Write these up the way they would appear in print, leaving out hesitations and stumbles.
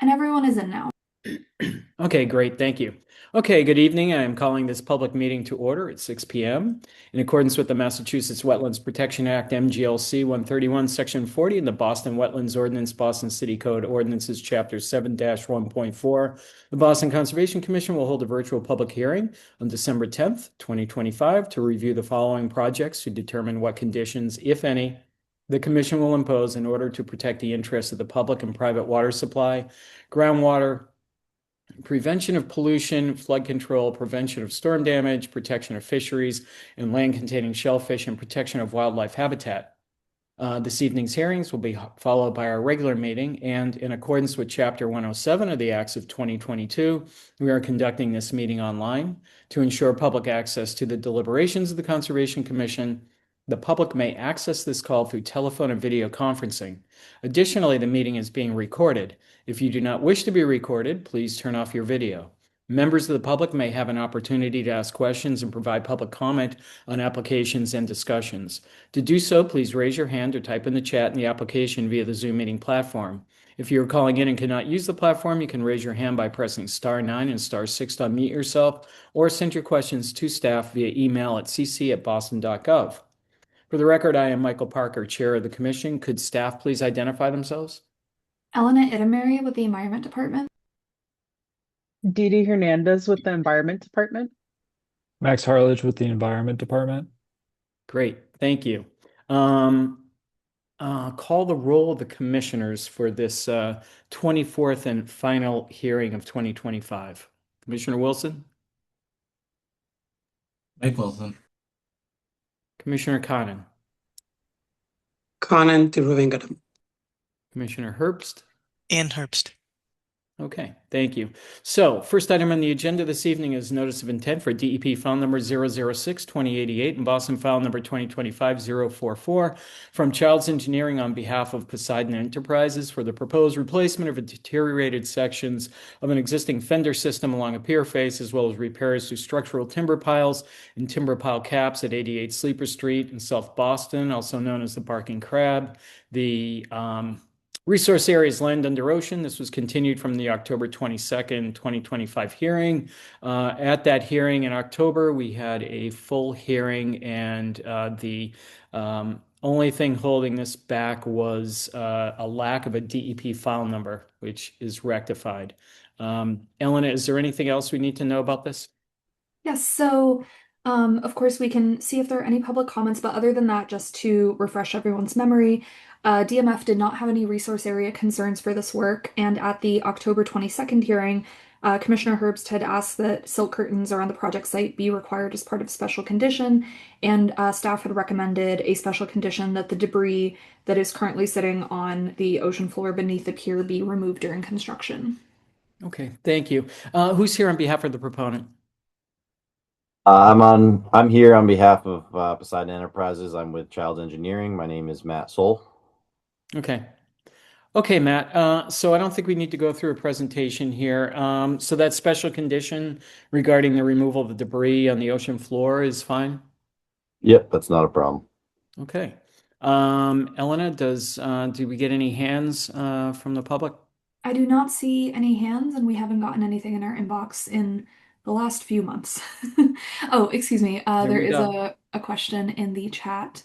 And everyone is in now. Okay, great. Thank you. Okay, good evening. I am calling this public meeting to order at 6 p.m. In accordance with the Massachusetts Wetlands Protection Act, MGLC 131, Section 40, and the Boston Wetlands Ordinance, Boston City Code Ordinances, Chapter 7-1.4. The Boston Conservation Commission will hold a virtual public hearing on December 10th, 2025, to review the following projects to determine what conditions, if any, the commission will impose in order to protect the interests of the public and private water supply, groundwater, prevention of pollution, flood control, prevention of storm damage, protection of fisheries and land containing shellfish, and protection of wildlife habitat. This evening's hearings will be followed by our regular meeting, and in accordance with Chapter 107 of the Acts of 2022, we are conducting this meeting online to ensure public access to the deliberations of the Conservation Commission. The public may access this call through telephone and video conferencing. Additionally, the meeting is being recorded. If you do not wish to be recorded, please turn off your video. Members of the public may have an opportunity to ask questions and provide public comment on applications and discussions. To do so, please raise your hand or type in the chat in the application via the Zoom meeting platform. If you're calling in and cannot use the platform, you can raise your hand by pressing *9 and *6 to unmute yourself, or send your questions to staff via email at cc@boston.gov. For the record, I am Michael Parker, Chair of the Commission. Could staff please identify themselves? Elena Itamari with the Environment Department. Didi Hernandez with the Environment Department. Max Harledge with the Environment Department. Great, thank you. Call the roll of the commissioners for this 24th and final hearing of 2025. Commissioner Wilson? Mike Wilson. Commissioner Conan? Conan Tiruvengadam. Commissioner Herbst? Ann Herbst. Okay, thank you. So, first item on the agenda this evening is notice of intent for DEP file number 006-2088 and Boston file number 2025-044 from Childs Engineering on behalf of Poseidon Enterprises for the proposed replacement of deteriorated sections of an existing fender system along a pier face, as well as repairs to structural timber piles and timber pile caps at 88 Sleeper Street in South Boston, also known as the Barking Crab. The resource area is land under ocean. This was continued from the October 22nd, 2025 hearing. At that hearing in October, we had a full hearing, and the only thing holding this back was a lack of a DEP file number, which is rectified. Elena, is there anything else we need to know about this? Yes, so of course we can see if there are any public comments, but other than that, just to refresh everyone's memory, DMF did not have any resource area concerns for this work, and at the October 22nd hearing, Commissioner Herbst had asked that silt curtains around the project site be required as part of special condition, and staff had recommended a special condition that the debris that is currently sitting on the ocean floor beneath the pier be removed during construction. Okay, thank you. Who's here on behalf of the proponent? I'm here on behalf of Poseidon Enterprises. I'm with Childs Engineering. My name is Matt Soul. Okay. Okay, Matt. So I don't think we need to go through a presentation here. So that special condition regarding the removal of the debris on the ocean floor is fine? Yep, that's not a problem. Okay. Elena, do we get any hands from the public? I do not see any hands, and we haven't gotten anything in our inbox in the last few months. Oh, excuse me. There we is go. a question in the chat.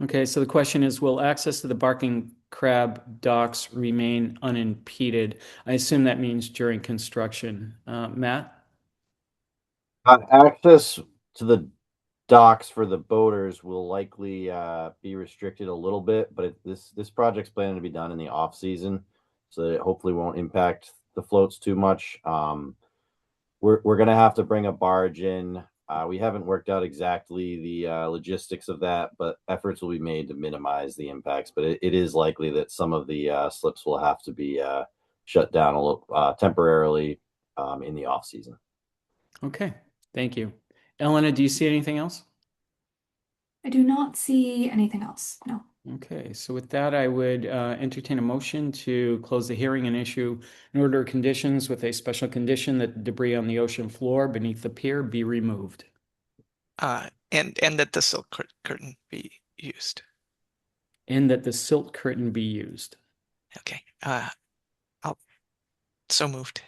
Okay, so the question is, will access to the Barking Crab docks remain unimpeded? I assume that means during construction. Matt? Access to the docks for the boaters will likely be restricted a little bit, but this project's planning to be done in the off season, so that it hopefully won't impact the floats too much. We're gonna have to bring a barge in. We haven't worked out exactly the logistics of that, but efforts will be made to minimize the impacts. But it is likely that some of the slips will have to be shut down a little temporarily in the off season. Okay, thank you. Elena, do you see anything else? I do not see anything else. No. Okay, so with that, I would entertain a motion to close the hearing and issue an order of conditions with a special condition that the debris on the ocean floor beneath the pier be removed. And that the silk curtain be used. And that the silt curtain be used. Okay. So moved.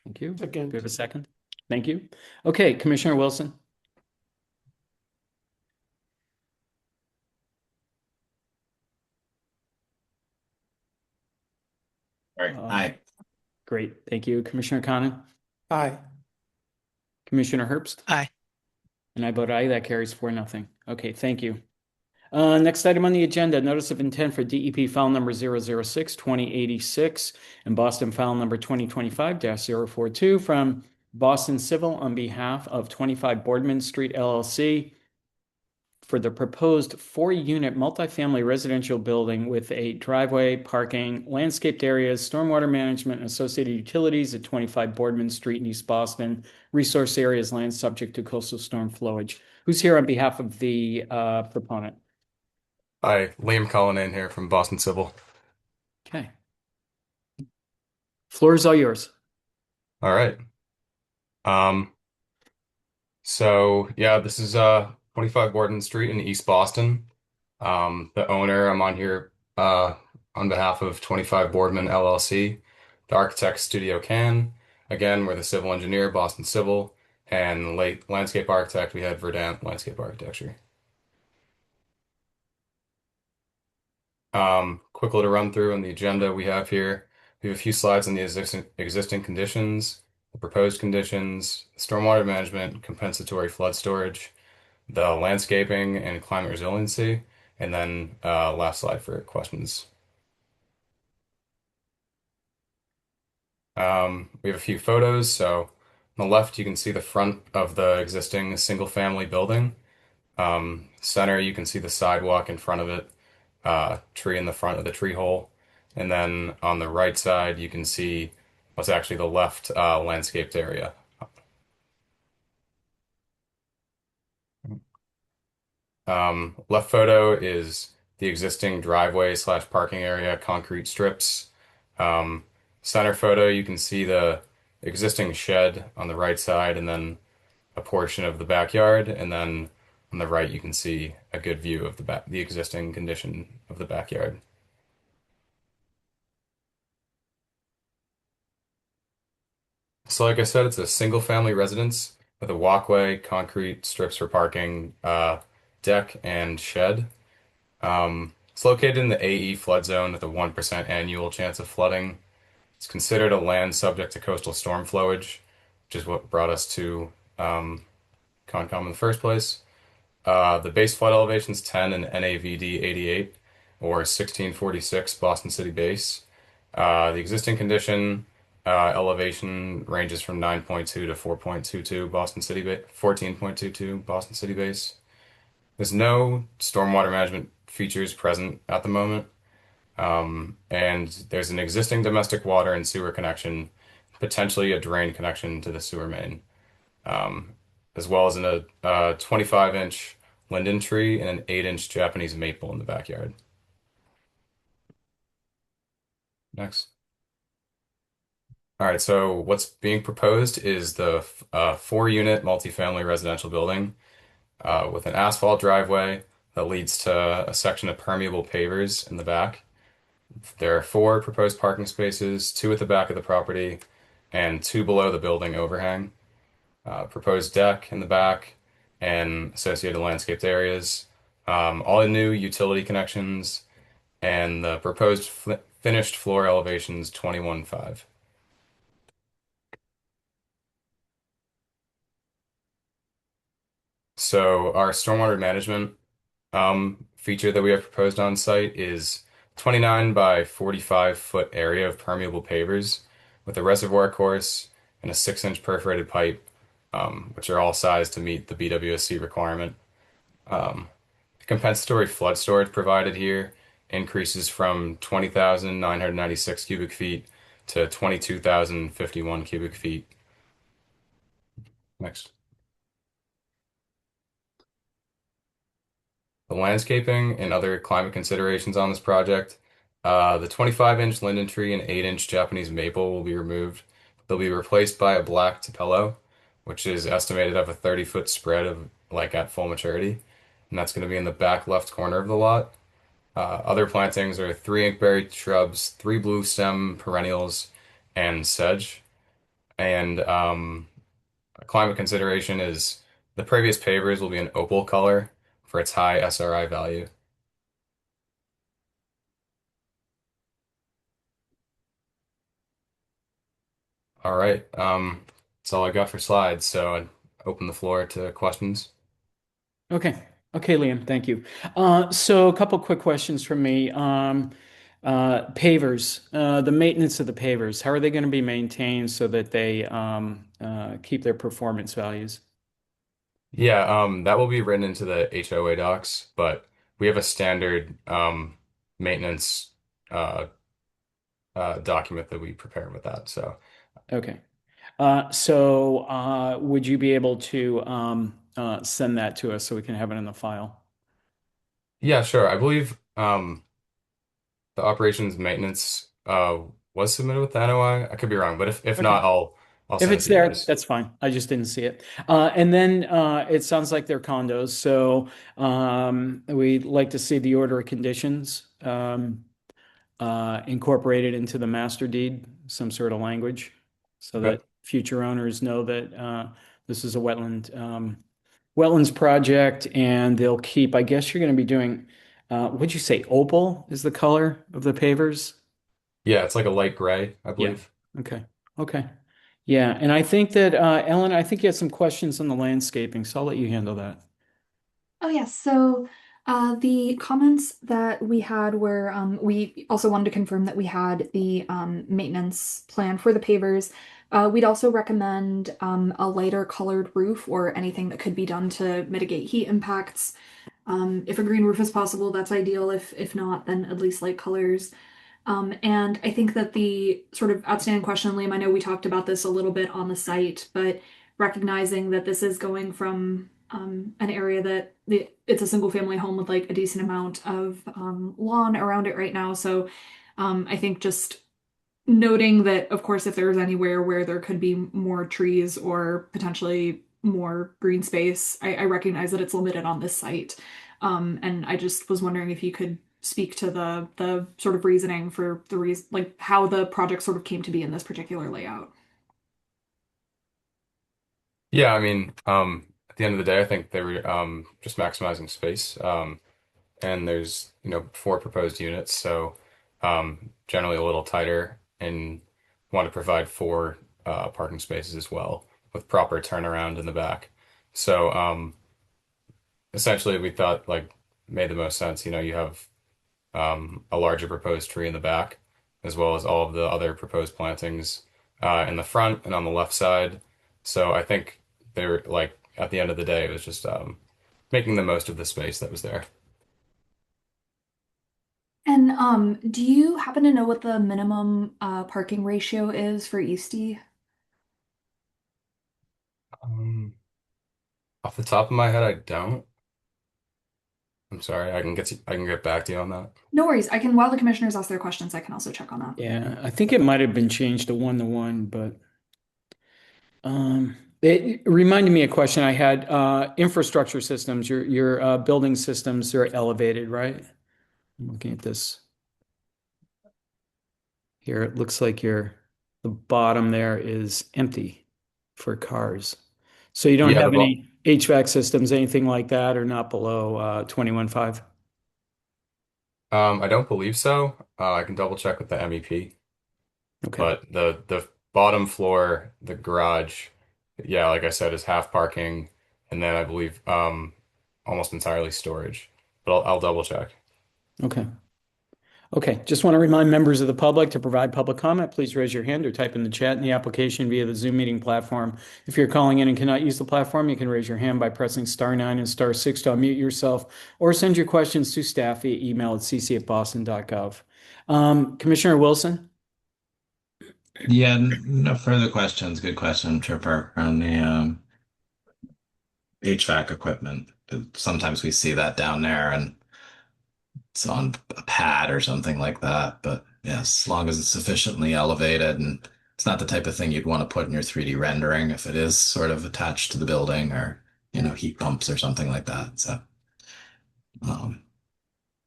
Thank you. Second. Do we have a second? Thank you. Okay, Commissioner Wilson. All right. Aye. Great. Thank you. Commissioner Conan, Aye. Commissioner Herbst, Aye. and I vote aye. That carries 4-0. Okay, thank you. Next item on the agenda, notice of intent for DEP file number 006-2086 and Boston file number 2025-042 from Boston Civil on behalf of 25 Boardman Street LLC for the proposed 4-unit multifamily residential building with a driveway, parking, landscaped areas, stormwater management, and associated utilities at 25 Boardman Street in East Boston. Resource areas, land subject to coastal storm flowage. Who's here on behalf of the proponent? Hi, Liam Cullinan here from Boston Civil. Okay. Floor is all yours. All right. So yeah, this is 25 Borden Street in East Boston. The owner, I'm on here on behalf of 25 Boardman LLC, the architect Studio Can. Again, we're the civil engineer, Boston Civil, and late landscape architect, we had Verdant Landscape Architecture. Quick little run through on the agenda we have here. We have a few slides on the existing conditions, the proposed conditions, stormwater management, compensatory flood storage, the landscaping and climate resiliency, and then last slide for questions. We have a few photos. So on the left, you can see the front of the existing single-family building. Center, you can see the sidewalk in front of it, tree in the front of the tree hole. And then on the right side, you can see what's actually the left landscaped area. Left photo is the existing driveway / parking area, concrete strips. Center photo, you can see the existing shed on the right side and then a portion of the backyard. And then on the right, you can see a good view of the existing condition of the backyard. So like I said, it's a single family residence with a walkway, concrete strips for parking, deck, and shed. It's located in the AE flood zone with a 1% annual chance of flooding. It's considered a land subject to coastal storm flowage, which is what brought us to Concom in the first place. The base flood elevation is 10 and NAVD 88, or 1646 Boston City base. The existing condition elevation ranges from 9.2 to 4.22 Boston City base, 14.22 Boston City base. There's no stormwater management features present at the moment. And there's an existing domestic water and sewer connection, potentially a drain connection to the sewer main, as well as a 25-inch linden tree and an 8-inch Japanese maple in the backyard. Next. All right, so what's being proposed is the 4-unit multifamily residential building with an asphalt driveway that leads to a section of permeable pavers in the back. There are 4 proposed parking spaces, 2 at the back of the property and 2 below the building overhang. Proposed deck in the back and associated landscaped areas. All new utility connections and the proposed finished floor elevations 21.5. So our stormwater management feature that we have proposed on site is 29 by 45-foot area of permeable pavers with a reservoir course and a 6-inch perforated pipe, which are all sized to meet the BWSC requirement. The compensatory flood storage provided here increases from 20,996 cubic feet to 22,051 cubic feet. Next. The landscaping and other climate considerations on this project. The 25-inch linden tree and 8-inch Japanese maple will be removed. They'll be replaced by a black tupelo, which is estimated to have a 30-foot spread of at full maturity. And that's going to be in the back left corner of the lot. Other plantings are 3 inkberry shrubs, 3 blue stem perennials, and sedge. And a climate consideration is the previous pavers will be an opal color for its high SRI value. All right. That's all I got for slides. So I'd open the floor to questions. Okay. Okay, Liam, thank you. So a couple quick questions from me. Pavers, the maintenance of the pavers, how are they going to be maintained so that they keep their performance values? Yeah, that will be written into the HOA docs, but we have a standard maintenance uh, document that we prepare with that. So Okay. So would you be able to send that to us so we can have it in the file? yeah, sure. I believe the operations maintenance was submitted with the NOI. I could be wrong, but if Okay. not, I'll If send it it's to you there, guys. that's fine. I just didn't see it. And then it sounds like they're condos. So we'd like to see the order of conditions incorporated into the master deed, some sort of language, so Okay. that future owners know that this is a wetlands project, and they'll keep. I guess you're going to be doing. What'd you say? Opal is the color of the pavers? Yeah, it's like a light gray, I Yeah. believe. Okay. Okay. Yeah, and I think that Ellen, I think you had some questions on the landscaping, so I'll let you handle that. Oh, yes. So the comments that we had were we also wanted to confirm that we had the maintenance plan for the pavers. We'd also recommend a lighter colored roof or anything that could be done to mitigate heat impacts. If a green roof is possible, that's ideal. If not, then at least light colors. And I think that the sort of outstanding question, Liam, I know we talked about this a little bit on the site, but recognizing that this is going from an area that it's a single family home with like a decent amount of lawn around it right now. So I think just noting that, of course, if there's anywhere where there could be more trees or potentially more green space, I recognize that it's limited on this site. And I just was wondering if you could speak to the sort of reasoning for the reason, like how the project sort of came to be in this particular layout. Yeah, I mean, at the end of the day, I think they were just maximizing space. And there's, four proposed units, so generally a little tighter, and want to provide four parking spaces as well with proper turnaround in the back. So essentially, we thought like made the most sense. You have a larger proposed tree in the back, as well as all of the other proposed plantings in the front and on the left side. So I think they're like at the end of the day, it was just making the most of the space that was there. And do you happen to know what the minimum parking ratio is for Eastie? Um, Off the top of my head, I don't. I'm sorry. I can get back to you on that. No worries. I can, while the commissioners ask their questions, I can also check on that. Yeah, I think it might have been changed to 1 to 1, but it reminded me a question I had. Infrastructure systems, your building systems are elevated, right? I'm looking at this here. It looks like the bottom there is empty for cars. So you don't Yeah, have any HVAC systems, anything like that, or not below 21.5? I don't believe so. I can double check with the MEP, Okay. but the bottom floor, the garage, yeah, like I said, is half parking, and then I believe almost entirely storage. But I'll double check. Okay. Okay, just want to remind members of the public to provide public comment. Please raise your hand or type in the chat in the application via the Zoom meeting platform. If you're calling in and cannot use the platform, you can raise your hand by pressing *9 and *6 to unmute yourself, or send your questions to staff via email at cc@boston.gov. Commissioner Wilson? Yeah, no further questions. Good question, Tripper, on the HVAC equipment. Sometimes we see that down there and it's on a pad or something like that. But yes, as long as it's sufficiently elevated and it's not the type of thing you'd want to put in your 3D rendering if it is sort of attached to the building or, heat pumps or something like that. So, um,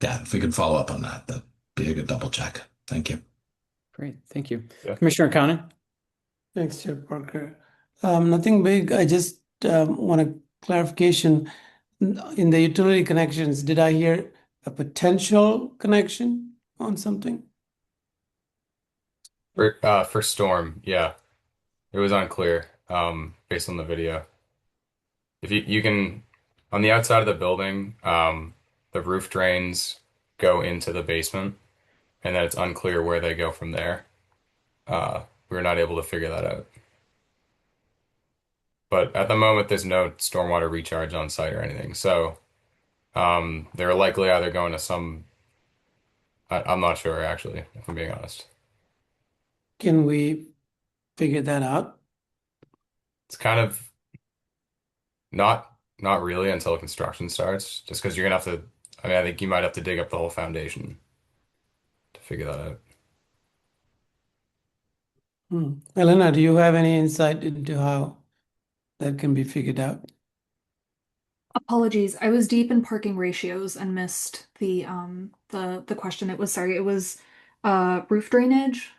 yeah, if we could follow up on that, that'd be a good double check. Thank you. Great, thank you. Yeah. Commissioner Conan? Thanks, Chair Parker. Nothing big. I just want a clarification. In the utility connections, did I hear a potential connection on something? For storm, yeah. It was unclear, based on the video. If you can, on the outside of the building, the roof drains go into the basement, and then it's unclear where they go from there. We were not able to figure that out. But at the moment, there's no stormwater recharge on site or anything. So they're likely either going to some, I'm not sure actually, if I'm being honest. Can we figure that out? It's kind of not really until construction starts, just because you're gonna have to, I mean, I think you might have to dig up the whole foundation to figure that out. Elena, do you have any insight into how that can be figured out? Apologies, I was deep in parking ratios and missed the question. It was roof drainage.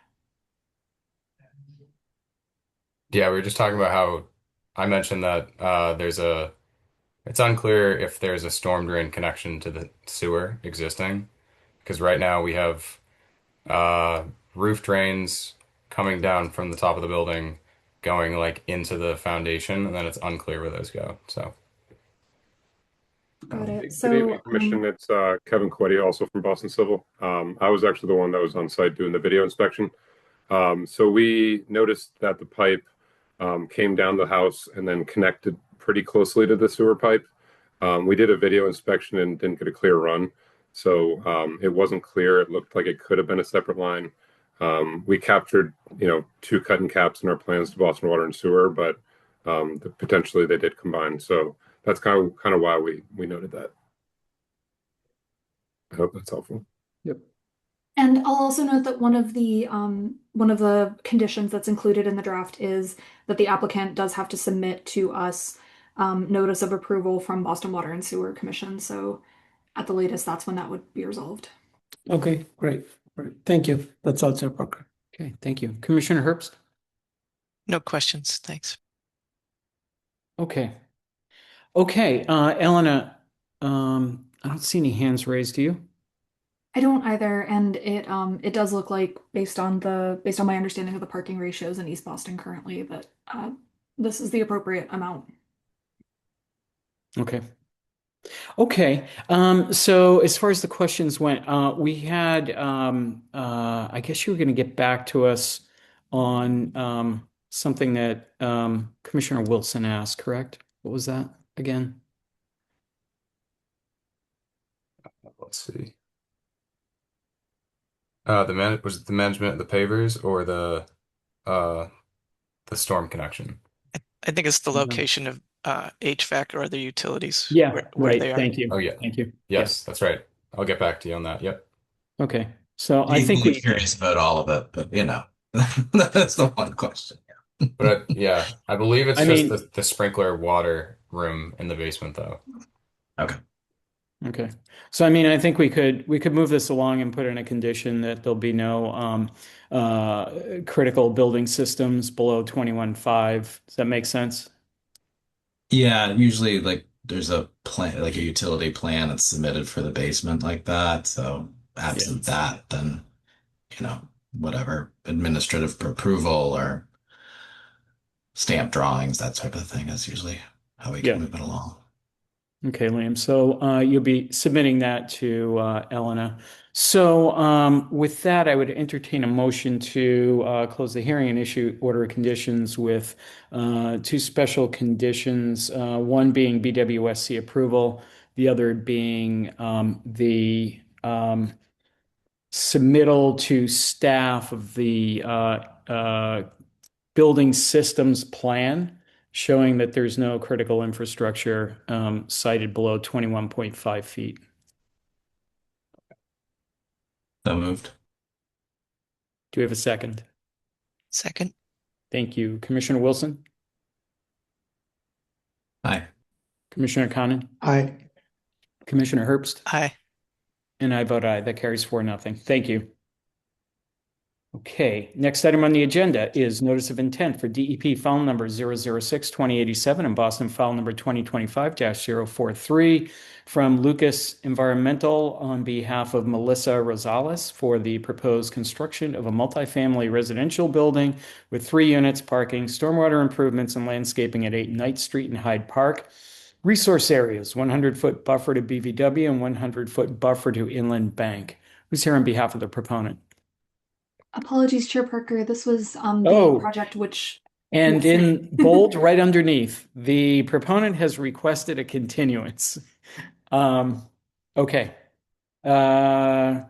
Yeah, we were just talking about how I mentioned that it's unclear if there's a storm drain connection to the sewer existing, because right now we have uh, roof drains coming down from the top of the building, going like into the foundation, and then it's unclear where those go. So Got it. Good So, evening, Commission. It's Kevin Quetti, also from Boston Civil. I was actually the one that was on site doing the video inspection. So we noticed that the pipe came down the house and then connected pretty closely to the sewer pipe. We did a video inspection and didn't get a clear run. So it wasn't clear. It looked like it could have been a separate line. We captured, two cutting caps in our plans to Boston Water and Sewer, but potentially they did combine. So that's kind of why we noted that. I hope that's helpful. Yep. and I'll also note that one of the conditions that's included in the draft is that the applicant does have to submit to us notice of approval from Boston Water and Sewer Commission. So at the latest, that's when that would be resolved. Okay, great. Thank you. That's all, Chair Parker. Okay, thank you. Commissioner Herbst? No questions. Thanks. Okay. Okay, Elena, I don't see any hands raised, do you? I don't either, and it does look like based on my understanding of the parking ratios in East Boston currently that this is the appropriate amount. Okay. Okay. So as far as the questions went, we had, I guess you were going to get back to us on something that Commissioner Wilson asked, correct? What was that again? let's see. Was it the management of the pavers or the storm connection? I think it's the Yeah. location of HVAC or other utilities. Yeah, where right. they are. Thank you. Oh yeah. Thank you. Yes, that's right. I'll get back to you on that. Yep. Yeah. Okay. So I You'd think be we, curious about all of it, but that's the one question. But I believe it's I just mean- the sprinkler water room in the basement though. Okay. okay. So I mean, I think we could move this along and put in a condition that there'll be no critical building systems below 21.5. Does that make sense? Yeah, usually like there's a plan, like a utility plan that's submitted for the basement like that. So absent that, then whatever administrative approval or stamp drawings, that type of thing is usually how we can Yeah. move it along. Okay, Liam. So you'll be submitting that to Elena. So with that, I would entertain a motion to close the hearing and issue order of conditions with two special conditions, one being BWSC approval, the other being the submittal to staff of the building systems plan showing that there's no critical infrastructure sited below 21.5 feet. So moved. Do we have a second? Second. Thank you. Commissioner Wilson? Aye. Commissioner Conan? Aye. Commissioner Herbst? Aye. And I vote aye. That carries 4-0. Thank you. Okay, next item on the agenda is notice of intent for DEP file number 006-2087 and Boston file number 2025-043 from Lucas Environmental on behalf of Melissa Rosales for the proposed construction of a multifamily residential building with 3 units, parking, stormwater improvements, and landscaping at 8 Knight Street in Hyde Park. Resource areas, 100-foot buffer to BVW and 100-foot buffer to Inland Bank. Who's here on behalf of the proponent? Apologies, Chair Parker. This was the Oh. project which. And Yes. in bold, right underneath, the proponent has requested a continuance. Okay. I'd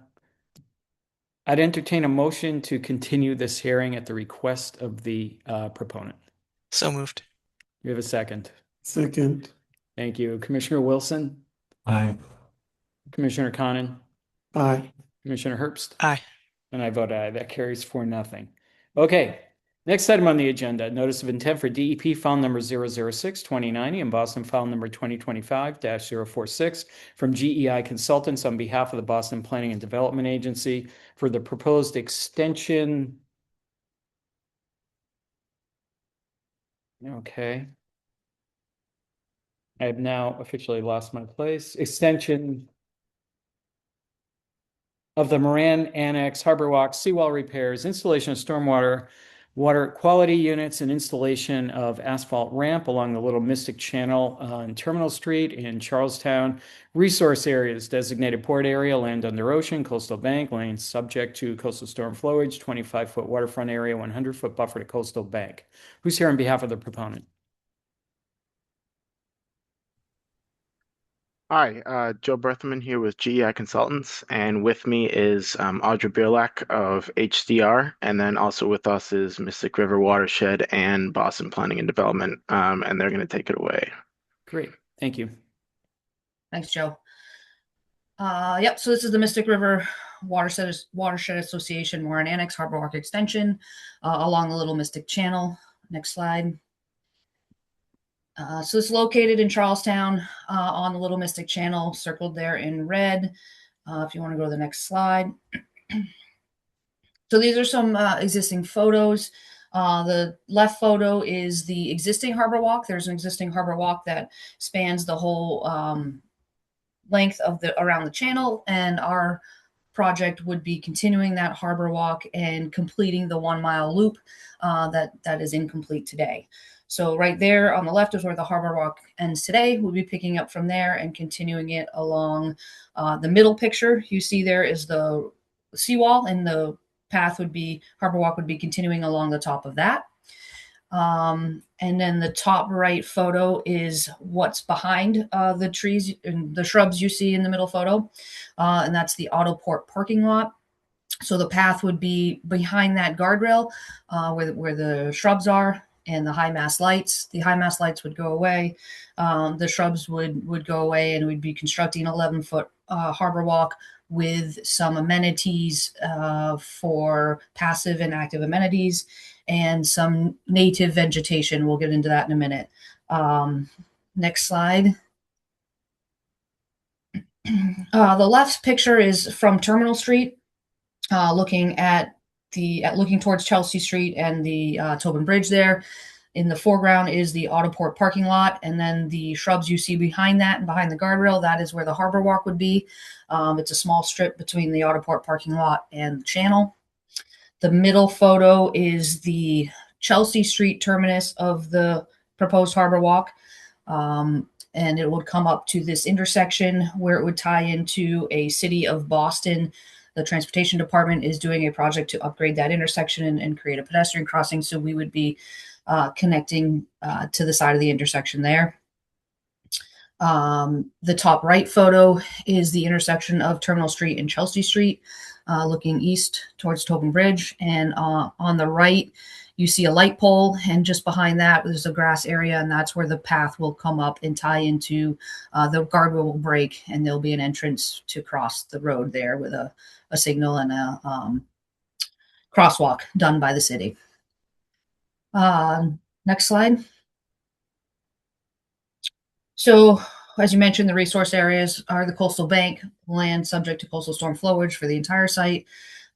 entertain a motion to continue this hearing at the request of the proponent. So moved. You have a second. Second. Thank you. Commissioner Wilson, Aye. Commissioner Conan, Aye. Commissioner Herbst, Aye. and I vote aye. That carries 4-0. Okay. Next item on the agenda, notice of intent for DEP file number 006-2090 and Boston file number 2025-046 from GEI Consultants on behalf of the Boston Planning and Development Agency for the proposed extension. Okay. I have now officially lost my place. Extension of the Moran Annex, Harbor Walk, seawall repairs, installation of stormwater, water quality units, and installation of asphalt ramp along the Little Mystic Channel on Terminal Street in Charlestown. Resource areas, designated port area, land under ocean, coastal bank, lanes subject to coastal storm flowage, 25-foot waterfront area, 100-foot buffer to coastal bank. Who's here on behalf of the proponent? Hi, Joe Berthman here with GEI Consultants, and with me is Audra Bierlach of HDR, and then also with us is Mystic River Watershed and Boston Planning and Development, and they're going to take it away. Great, thank you. Thanks, Joe. Yep, so this is the Mystic River Watershed Association Moran Annex Harbor Walk Extension along the Little Mystic Channel. Next slide. So it's located in Charlestown on the Little Mystic Channel, circled there in red. If you want to go to the next slide. So these are some existing photos. The left photo is the existing harbor walk. There's an existing harbor walk that spans the whole length of around the channel, and our project would be continuing that harbor walk and completing the 1-mile loop that is incomplete today. So right there on the left is where the harbor walk ends today. We'll be picking up from there and continuing it along the middle picture. You see there is the seawall, and the path would be, harbor walk would be continuing along the top of that. And then the top right photo is what's behind the trees and the shrubs you see in the middle photo. And that's the Autoport parking lot. So the path would be behind that guardrail where the shrubs are, and the high mast lights. The high mast lights would go away. The shrubs would go away, and we'd be constructing an 11-foot harbor walk with some amenities for passive and active amenities and some native vegetation. We'll get into that in a minute. Next slide. The left picture is from Terminal Street, looking towards Chelsea Street and the Tobin Bridge there. In the foreground is the Autoport parking lot, and then the shrubs you see behind that and behind the guardrail, that is where the harbor walk would be. It's a small strip between the Autoport parking lot and the channel. The middle photo is the Chelsea Street terminus of the proposed harbor walk. And it would come up to this intersection where it would tie into a City of Boston. The Transportation Department is doing a project to upgrade that intersection and create a pedestrian crossing. So we would be connecting to the side of the intersection there. The top right photo is the intersection of Terminal Street and Chelsea Street, looking east towards Tobin Bridge. And on the right, you see a light pole, and just behind that, there's a grass area, and that's where the path will come up and tie into the guardrail will break, and there'll be an entrance to cross the road there with a signal and a crosswalk done by the city. Next slide. So, as you mentioned, the resource areas are the coastal bank, land subject to coastal storm flowage for the entire site,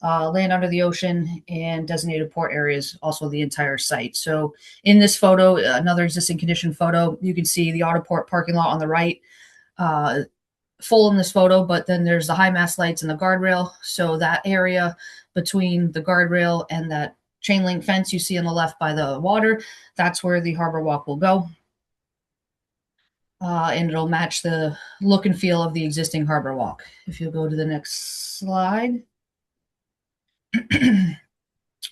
land under the ocean, and designated port areas, also the entire site. So in this photo, another existing condition photo, you can see the Autoport parking lot on the right, full in this photo, but then there's the high mast lights and the guardrail. So that area between the guardrail and that chain link fence you see on the left by the water, that's where the harbor walk will go. And it'll match the look and feel of the existing harbor walk. If you'll go to the next slide.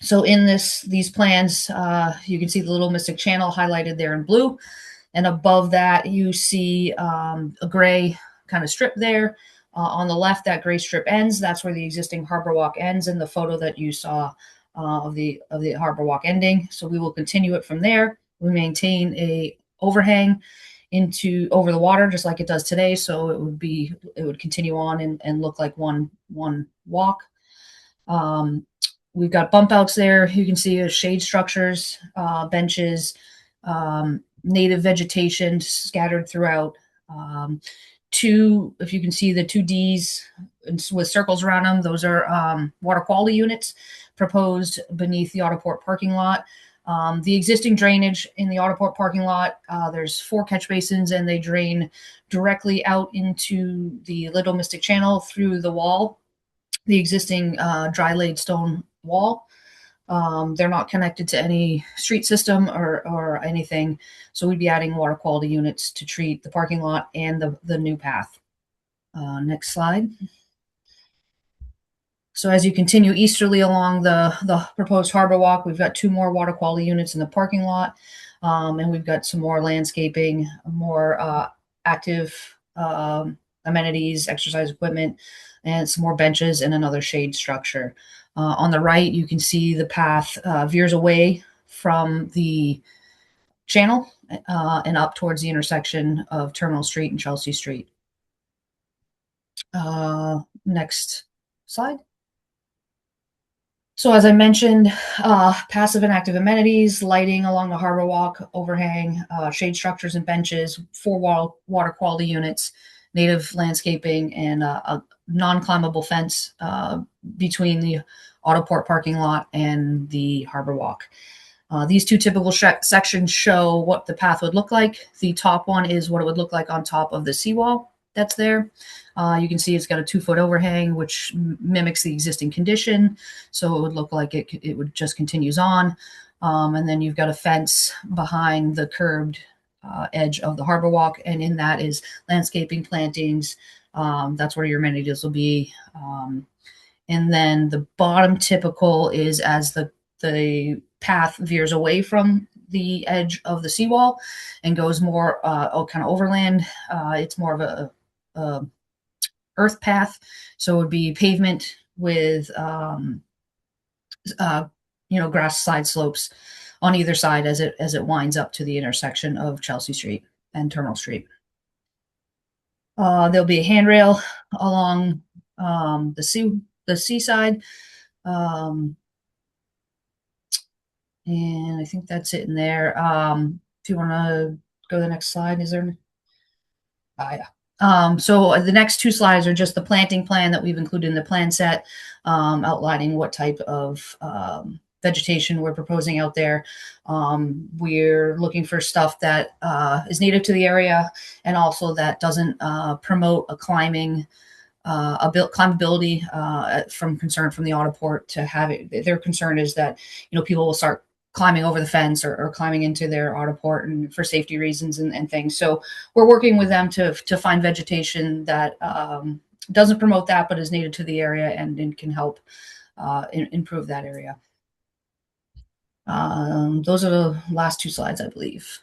So in these plans, you can see the Little Mystic Channel highlighted there in blue. And above that, you see a gray kind of strip there. On the left, that gray strip ends. That's where the existing harbor walk ends in the photo that you saw of the harbor walk ending. So we will continue it from there. We maintain a overhang over the water just like it does today. So it would continue on and look like one walk. We've got bump outs there. You can see shade structures, benches, native vegetation scattered throughout. If you can see the 2Ds with circles around them, those are water quality units proposed beneath the Autoport parking lot. The existing drainage in the Autoport parking lot, there's 4 catch basins, and they drain directly out into the Little Mystic Channel through the wall, the existing dry laid stone wall. They're not connected to any street system or anything. So we'd be adding water quality units to treat the parking lot and the new path. Next slide. So as you continue easterly along the proposed harbor walk, we've got 2 more water quality units in the parking lot. And we've got some more landscaping, more active amenities, exercise equipment, and some more benches and another shade structure. On the right, you can see the path veers away from the channel and up towards the intersection of Terminal Street and Chelsea Street. Next slide. So as I mentioned, passive and active amenities, lighting along the harbor walk, overhang, shade structures and benches, 4 water quality units, native landscaping, and a non-climbable fence between the Autoport parking lot and the harbor walk. These 2 typical sections show what the path would look like. The top one is what it would look like on top of the seawall that's there. You can see it's got a 2-foot overhang, which mimics the existing condition. So it would look like it would just continues on. And then you've got a fence behind the curbed edge of the harbor walk. And in that is landscaping, plantings. That's where your amenities will be. And then the bottom typical is as the path veers away from the edge of the seawall and goes more kind of overland. It's more of a earth path, so it would be pavement with grass side slopes on either side as it winds up to the intersection of Chelsea Street and Terminal Street. There'll be a handrail along the seaside. And I think that's it in there. If you want to go to the next slide, is there? Yeah. So the next 2 slides are just the planting plan that we've included in the plan set, outlining what type of vegetation we're proposing out there. We're looking for stuff that is native to the area and also that doesn't promote a climbability from concern from the Autoport to have it. Their concern is that people will start climbing over the fence or climbing into their Autoport and for safety reasons and things. So we're working with them to find vegetation that doesn't promote that, but is native to the area and can help improve that area. Those are the last 2 slides, I believe.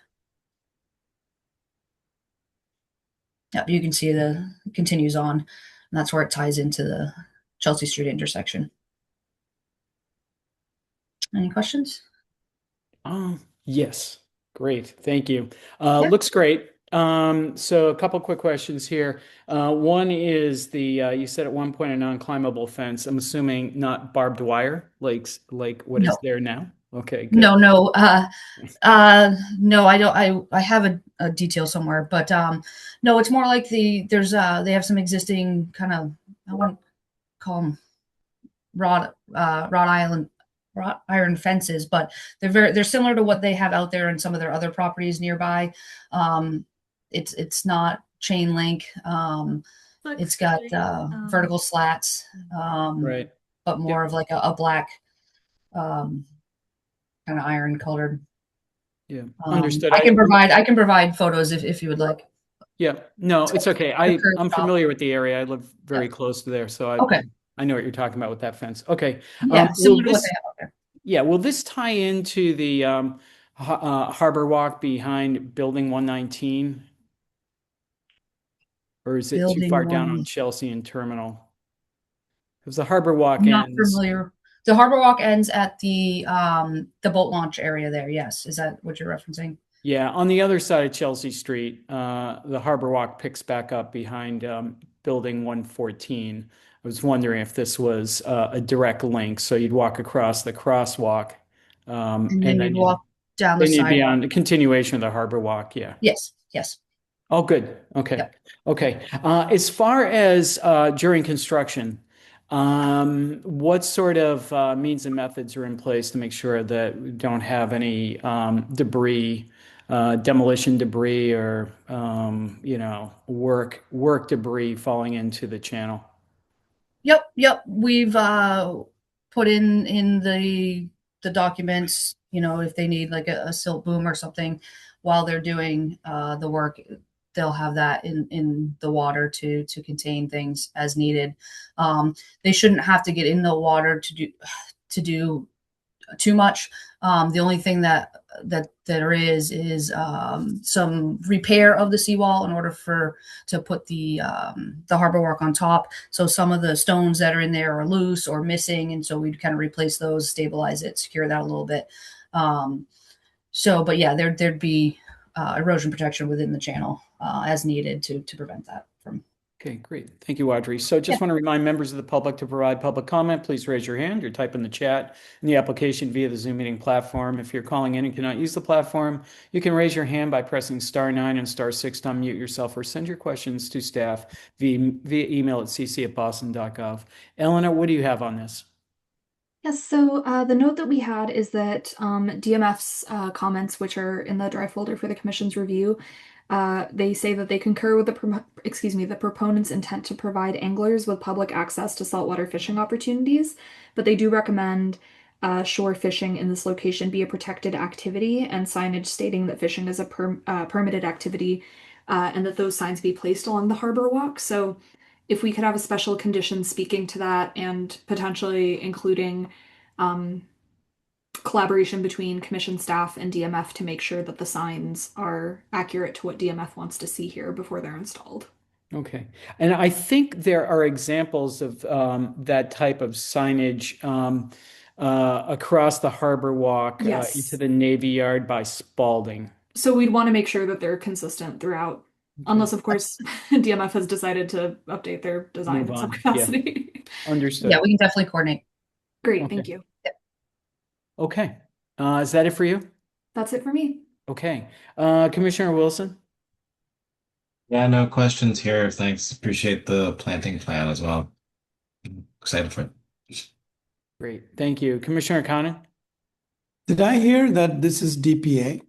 Yep, you can see it continues on, and that's where it ties into the Chelsea Street intersection. Any questions? Yes. Great. Thank you. Looks great. So a couple quick questions here. One is you said at one point a non-climbable fence. I'm assuming not barbed wire, like what is there now? Okay. Good. No. No, I don't. I have a detail somewhere, but no, it's more like they have some existing kind of, I wouldn't call them wrought iron fences, but they're similar to what they have out there in some of their other properties nearby. It's not chain link. It's got vertical slats, Right. but more of like a black kind of iron colored. Yeah. Understood. I can provide photos if you would like. Yeah. No, it's okay. I'm familiar with the area. I live very close to there, so I know what you're talking about with that fence. Okay. Yeah, similar to what they have out there. Yeah. Will this tie into the Harbor Walk behind Building 119? Or is it too Building far down on 1. Chelsea and Terminal? Because the Harbor Walk I'm not ends. familiar. The Harbor Walk ends at the boat launch area there. Yes. Is that what you're referencing? Yeah, on the other side of Chelsea Street, the Harbor Walk picks back up behind Building 114. I was wondering if this was a direct link, so you'd walk across the crosswalk, And then you'd walk down the then you'd be sidewalk. on the continuation of the Harbor Walk. Yeah. Yes. Yes. Oh, good. Okay. Yep. Okay. As far as during construction, what sort of means and methods are in place to make sure that we don't have any debris, demolition debris, or work debris falling into the channel? Yep. We've put in the documents, if they need like a silt boom or something while they're doing the work, they'll have that in the water to contain things as needed. They shouldn't have to get in the water to do too much. The only thing that there is some repair of the seawall in order to put the Harbor Walk on top. So some of the stones that are in there are loose or missing, and so we'd kind of replace those, stabilize it, secure that a little bit. But yeah, there'd be erosion protection within the channel as needed to prevent that from. Okay, great. Thank you, Audrey. So just want to remind members of the public to provide public comment. Please raise your hand or type in the chat in the application via the Zoom meeting platform. If you're calling in and cannot use the platform, you can raise your hand by pressing *9 and *6 to unmute yourself, or send your questions to staff via email at cc@boston.gov. Eleanor, what do you have on this? Yes, so the note that we had is that DMF's comments, which are in the drive folder for the Commission's review, they say that they concur with the proponent's intent to provide anglers with public access to saltwater fishing opportunities, but they do recommend shore fishing in this location be a protected activity, and signage stating that fishing is a permitted activity, and that those signs be placed along the Harbor Walk. So if we could have a special condition speaking to that, and potentially including collaboration between Commission staff and DMF to make sure that the signs are accurate to what DMF wants to see here before they're installed. Okay. And I think there are examples of that type of signage across the Harbor Walk into the Navy Yard by Spalding. So we'd want to make sure that they're consistent throughout. Unless, of course, DMF has decided to update their design in some capacity. Yeah. Understood. Yeah, we can definitely coordinate. Great, thank you. Okay. Is that it for you? That's it for me. Okay. Commissioner Wilson? Yeah, no questions here. Thanks. Appreciate the planting plan as well. Excited for it. Great. Thank you. Commissioner Conan? Did I hear that this is DPA?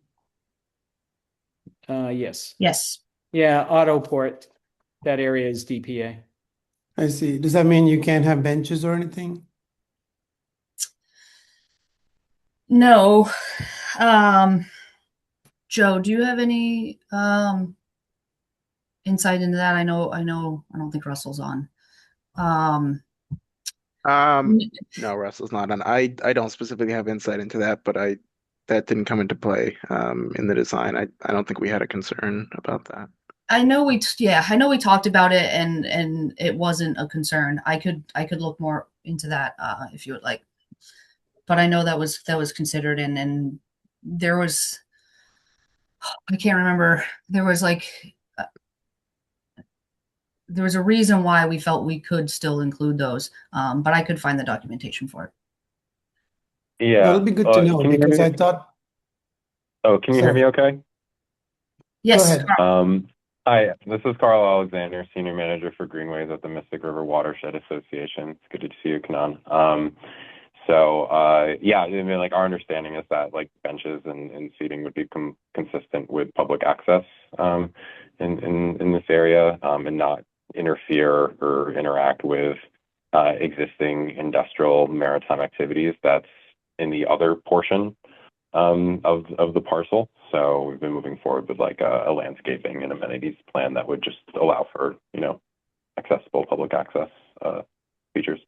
Yes. Yes. Yeah, Autoport. That area is DPA. I see. Does that mean you can't have benches or anything? No. Joe, do you have any insight into that? I don't think Russell's on. No, Russell's not on. I don't specifically have insight into that, but that didn't come into play in the design. I don't think we had a concern about that. I know we talked about it, and it wasn't a concern. I could look more into that if you would like, but I know that was considered, and there was, I can't remember, there was a reason why we felt we could still include those, but I could find the documentation for it. Yeah, that'll be good to know, because I thought. Oh, can you hear me okay? Yes. Go ahead. Hi, this is Carl Alexander, Senior Manager for Greenways at the Mystic River Watershed Association. It's good to see you, Kanan. Yeah, I mean, like our understanding is that like benches and seating would be consistent with public access in this area and not interfere or interact with existing industrial maritime activities that's in the other portion of the parcel. So we've been moving forward with like a landscaping and amenities plan that would just allow for, accessible public access features.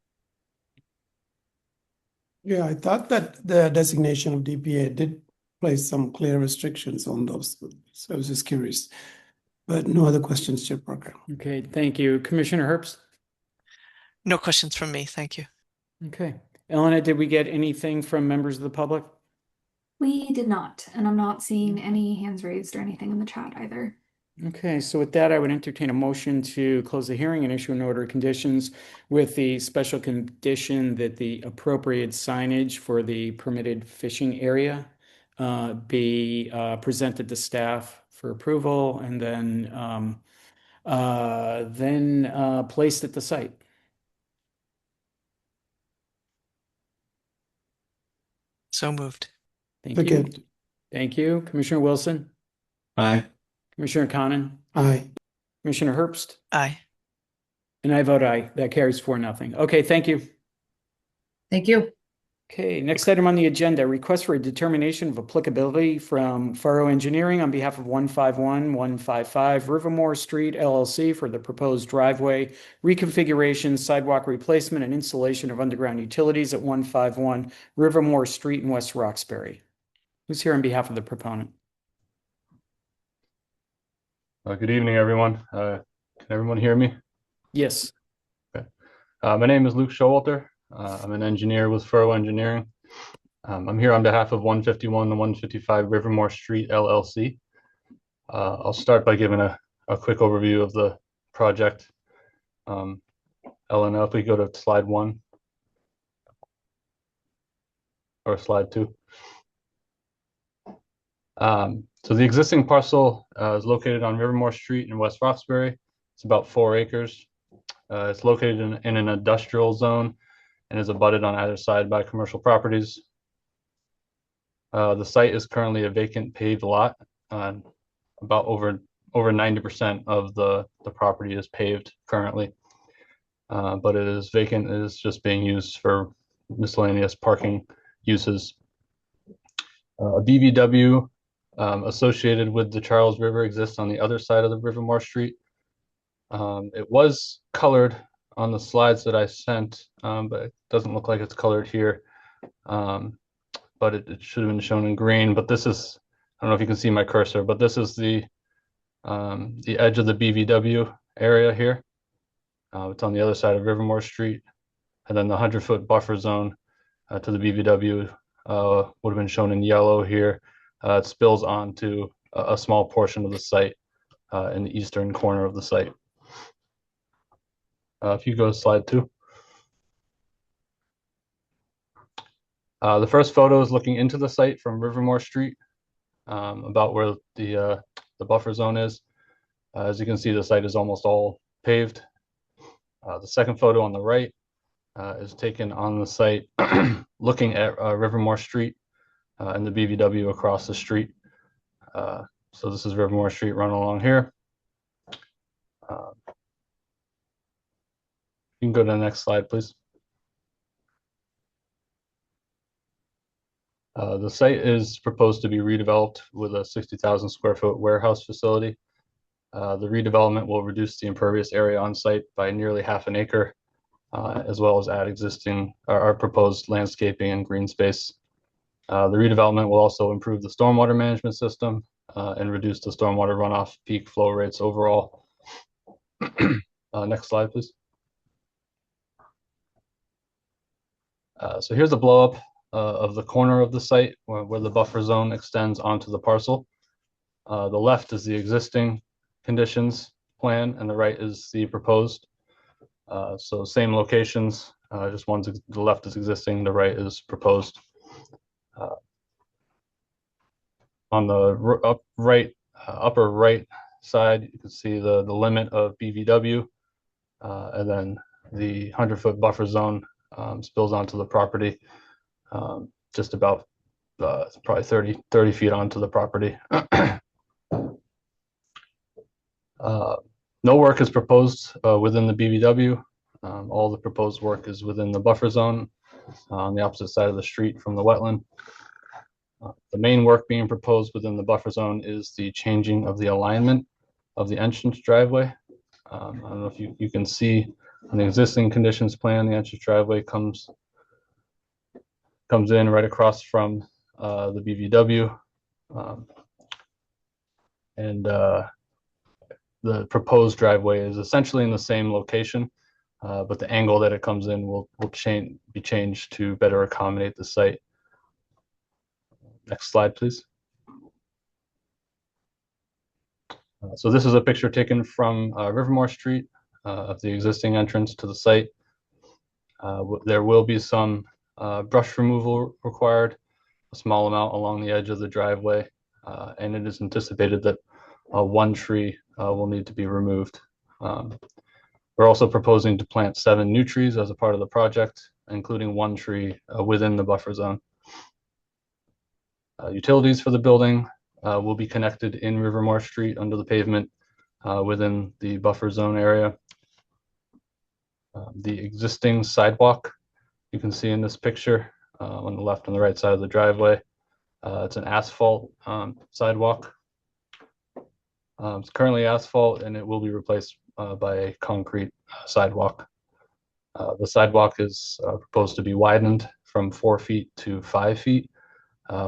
Yeah, I thought that the designation of DPA did place some clear restrictions on those. So I was just curious. But no other questions, Chair Parker. Okay, thank you. Commissioner Herbst? No questions from me. Thank you. Okay. Elena, did we get anything from members of the public? We did not, and I'm not seeing any hands raised or anything in the chat either. Okay, so with that, I would entertain a motion to close the hearing and issue an order of conditions with the special condition that the appropriate signage for the permitted fishing area be presented to staff for approval and then placed at the site. So moved. Thank you. Thank you. Commissioner Wilson? Aye. Commissioner Conan? Aye. Commissioner Herbst? Aye. And I vote aye. That carries 4-0. Okay, thank you. Thank you. Okay, next item on the agenda, request for a determination of applicability from Faro Engineering on behalf of 151-155 Rivermore Street LLC for the proposed driveway reconfiguration, sidewalk replacement, and installation of underground utilities at 151 Rivermore Street in West Roxbury. Who's here on behalf of the proponent? Good evening, everyone. Can everyone hear me? Yes. Okay. My name is Luke Showalter. I'm an engineer with Furrow Engineering. I'm here on behalf of 151 and 155 Rivermore Street LLC. I'll start by giving a quick overview of the project. Elena, if we go to slide 1 or slide 2. So the existing parcel is located on Rivermore Street in West Roxbury. It's about 4 acres. It's located in an industrial zone and is abutted on either side by commercial properties. The site is currently a vacant paved lot. About over 90% of the property is paved currently, but it is vacant. It is just being used for miscellaneous parking uses. A BVW associated with the Charles River exists on the other side of the Rivermore Street. It was colored on the slides that I sent, but it doesn't look like it's colored here. But it should have been shown in green. But this is, I don't know if you can see my cursor, but this is the edge of the BVW area here. It's on the other side of Rivermore Street. And then the 100-foot buffer zone to the BVW would have been shown in yellow here. It spills onto a small portion of the site in the eastern corner of the site. If you go to slide 2. The first photo is looking into the site from Rivermore Street, about where the buffer zone is. As you can see, the site is almost all paved. The second photo on the right is taken on the site looking at Rivermore Street and the BVW across the street. So this is Rivermore Street run along here. You can go to the next slide, please. The site is proposed to be redeveloped with a 60,000 square foot warehouse facility. The redevelopment will reduce the impervious area on site by nearly half an acre, as well as add existing our proposed landscaping and green space. The redevelopment will also improve the stormwater management system and reduce the stormwater runoff peak flow rates overall. Next slide, please. So here's a blow up of the corner of the site where the buffer zone extends onto the parcel. The left is the existing conditions plan and the right is the proposed. So same locations, just the left is existing, the right is proposed. On the upper right side, you can see the limit of BVW, and then the 100-foot buffer zone spills onto the property, just about probably 30 feet onto the property. No work is proposed within the BVW. All the proposed work is within the buffer zone on the opposite side of the street from the wetland. The main work being proposed within the buffer zone is the changing of the alignment of the entrance driveway. I don't know if you can see on the existing conditions plan, the entrance driveway comes in right across from the BVW. The proposed driveway is essentially in the same location, but the angle that it comes in will be changed to better accommodate the site. Next slide, please. So this is a picture taken from Rivermore Street of the existing entrance to the site. There will be some brush removal required, a small amount along the edge of the driveway, and it is anticipated that one tree will need to be removed. We're also proposing to plant 7 new trees as a part of the project, including 1 tree within the buffer zone. Utilities for the building will be connected in Rivermore Street under the pavement within the buffer zone area. The existing sidewalk you can see in this picture on the left and the right side of the driveway. It's an asphalt sidewalk. It's currently asphalt and it will be replaced by a concrete sidewalk. The sidewalk is proposed to be widened from 4 feet to 5 feet,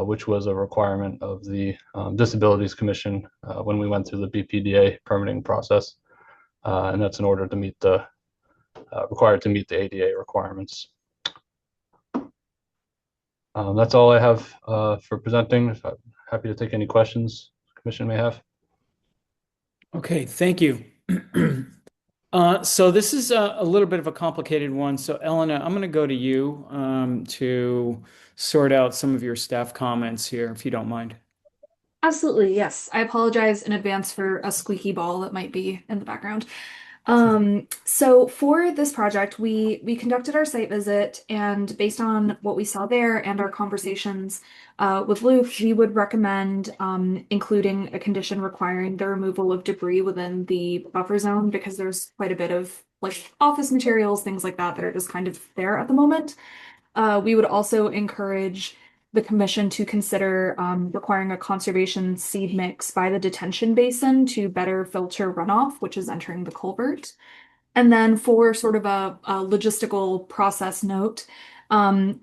which was a requirement of the Disabilities Commission when we went through the BPDA permitting process. And that's in order to meet the required to meet the ADA requirements. That's all I have for presenting. I'm happy to take any questions the Commission may have. Okay, thank you. So this is a little bit of a complicated one. So Elena, I'm going to go to you to sort out some of your staff comments here, if you don't mind. Absolutely, yes. I apologize in advance for a squeaky ball that might be in the background. So for this project, we conducted our site visit, and based on what we saw there and our conversations with Luke, we would recommend including a condition requiring the removal of debris within the buffer zone, because there's quite a bit of like office materials, things like that are just kind of there at the moment. We would also encourage the commission to consider requiring a conservation seed mix by the detention basin to better filter runoff, which is entering the culvert. And then for sort of a logistical process note, so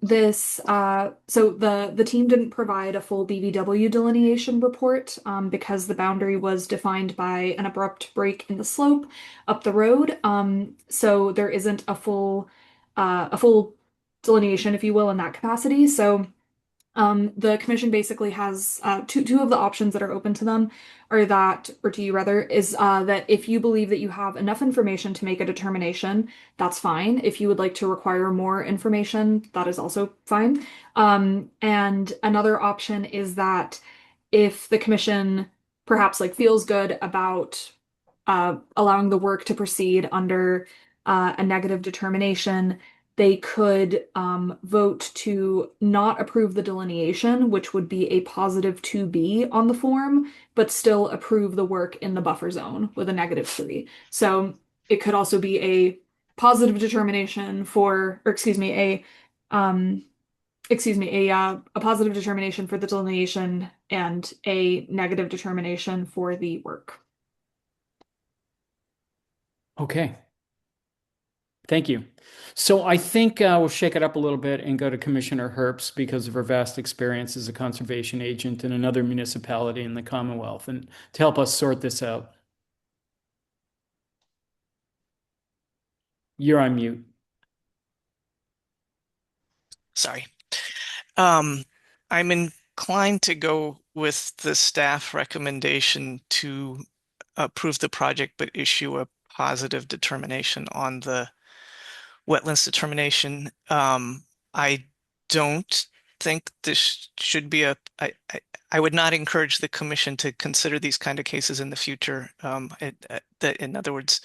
the team didn't provide a full BVW delineation report because the boundary was defined by an abrupt break in the slope up the road. So there isn't a full delineation, if you will, in that capacity. So the commission basically has two of the options that are open to them are that, or to you rather, is that if you believe that you have enough information to make a determination, that's fine. If you would like to require more information, that is also fine. And another option is that if the commission perhaps like feels good about allowing the work to proceed under a negative determination, they could vote to not approve the delineation, which would be a positive 2B on the form, but still approve the work in the buffer zone with a -3. So it could also be a positive determination for, or excuse me, a positive determination for the delineation and a negative determination for the work. Okay. Thank you. So I think we'll shake it up a little bit and go to Commissioner Herbst because of her vast experience as a conservation agent in another municipality in the Commonwealth, and to help us sort this out. You're on mute. Sorry. I'm inclined to go with the staff recommendation to approve the project, but issue a positive determination on the wetlands determination. I don't think this should be I would not encourage the commission to consider these kind of cases in the future. In other words,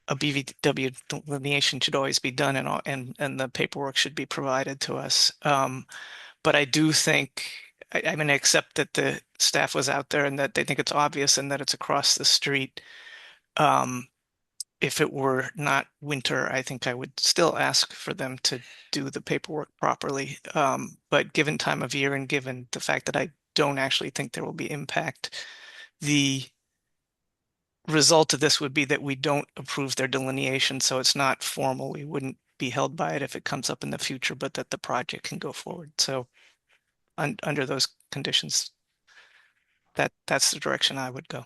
a BVW delineation should always be done, and the paperwork should be provided to us. But I do think I'm going to accept that the staff was out there and that they think it's obvious and that it's across the street. If it were not winter, I think I would still ask for them to do the paperwork properly. But given time of year and given the fact that I don't actually think there will be impact, the result of this would be that we don't approve their delineation, so it's not formal. We wouldn't be held by it if it comes up in the future, but that the project can go forward. So under those conditions, that's the direction I would go.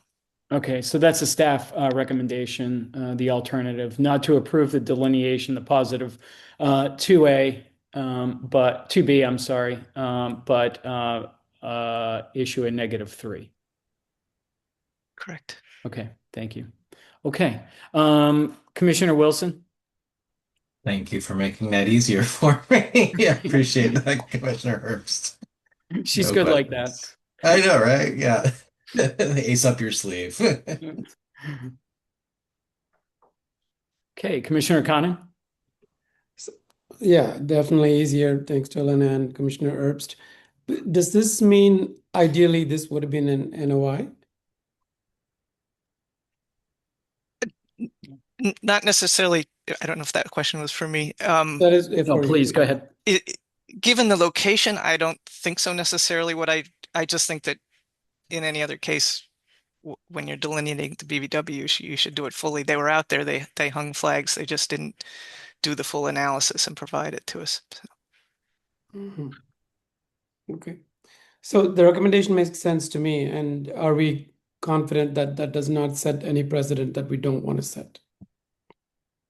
Okay, so that's a staff recommendation, the alternative, not to approve the delineation, the positive 2A, but 2B, I'm sorry, but issue a -3. Correct. Okay, thank you. Okay, Commissioner Wilson? Thank you for making that easier for me. I appreciate that, Commissioner Herbst. She's No good like questions. that. I know, right? Yeah. Ace up your sleeve. Okay, Commissioner Conan? Yeah, definitely easier. Thanks to Elena and Commissioner Herbst. Does this mean ideally this would have been an NOI? Not necessarily. I don't know if that question was for me. That is, No, please go ahead. Given the location, I don't think so necessarily. I just think that in any other case, when you're delineating the BVW, you should do it fully. They were out there. They hung flags. They just didn't do the full analysis and provide it to us. Okay. So the recommendation makes sense to me. And are we confident that that does not set any precedent that we don't want to set?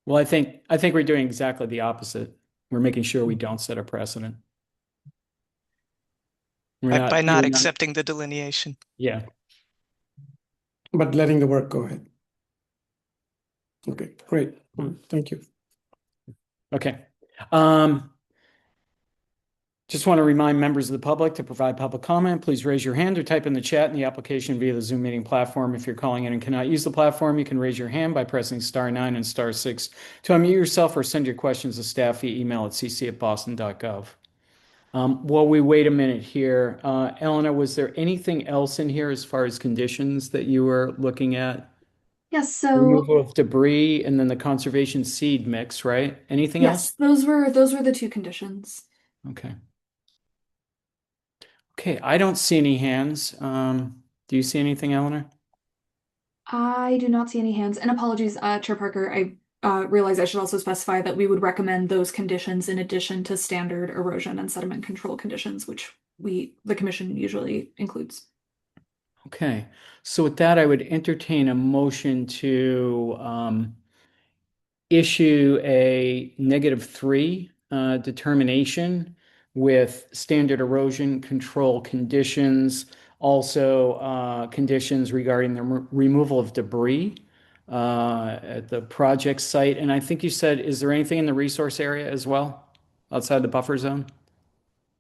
Well, I think we're doing exactly the opposite. We're making sure we don't set a precedent. By not accepting the delineation. Yeah. But letting the work go ahead. Okay, great. Thank you. Okay. Just want to remind members of the public to provide public comment. Please raise your hand or type in the chat in the application via the Zoom meeting platform. If you're calling in and cannot use the platform, you can raise your hand by pressing *9 and *6 to unmute yourself or send your questions to staff via email at cc@boston.gov. While we wait a minute here, Elena, was there anything else in here as far as conditions that you were looking at? Yes, so Removal of debris and then the conservation seed mix, right? Anything else? yes, those were the two conditions. Okay. Okay, I don't see any hands. Do you see anything, Eleanor? I do not see any hands. And apologies, Chair Parker, I realize I should also specify that we would recommend those conditions in addition to standard erosion and sediment control conditions, which the commission usually includes. Okay, so with that, I would entertain a motion to issue a -3 determination with standard erosion control conditions, also conditions regarding the removal of debris at the project site. And I think you said, is there anything in the resource area as well, outside the buffer zone?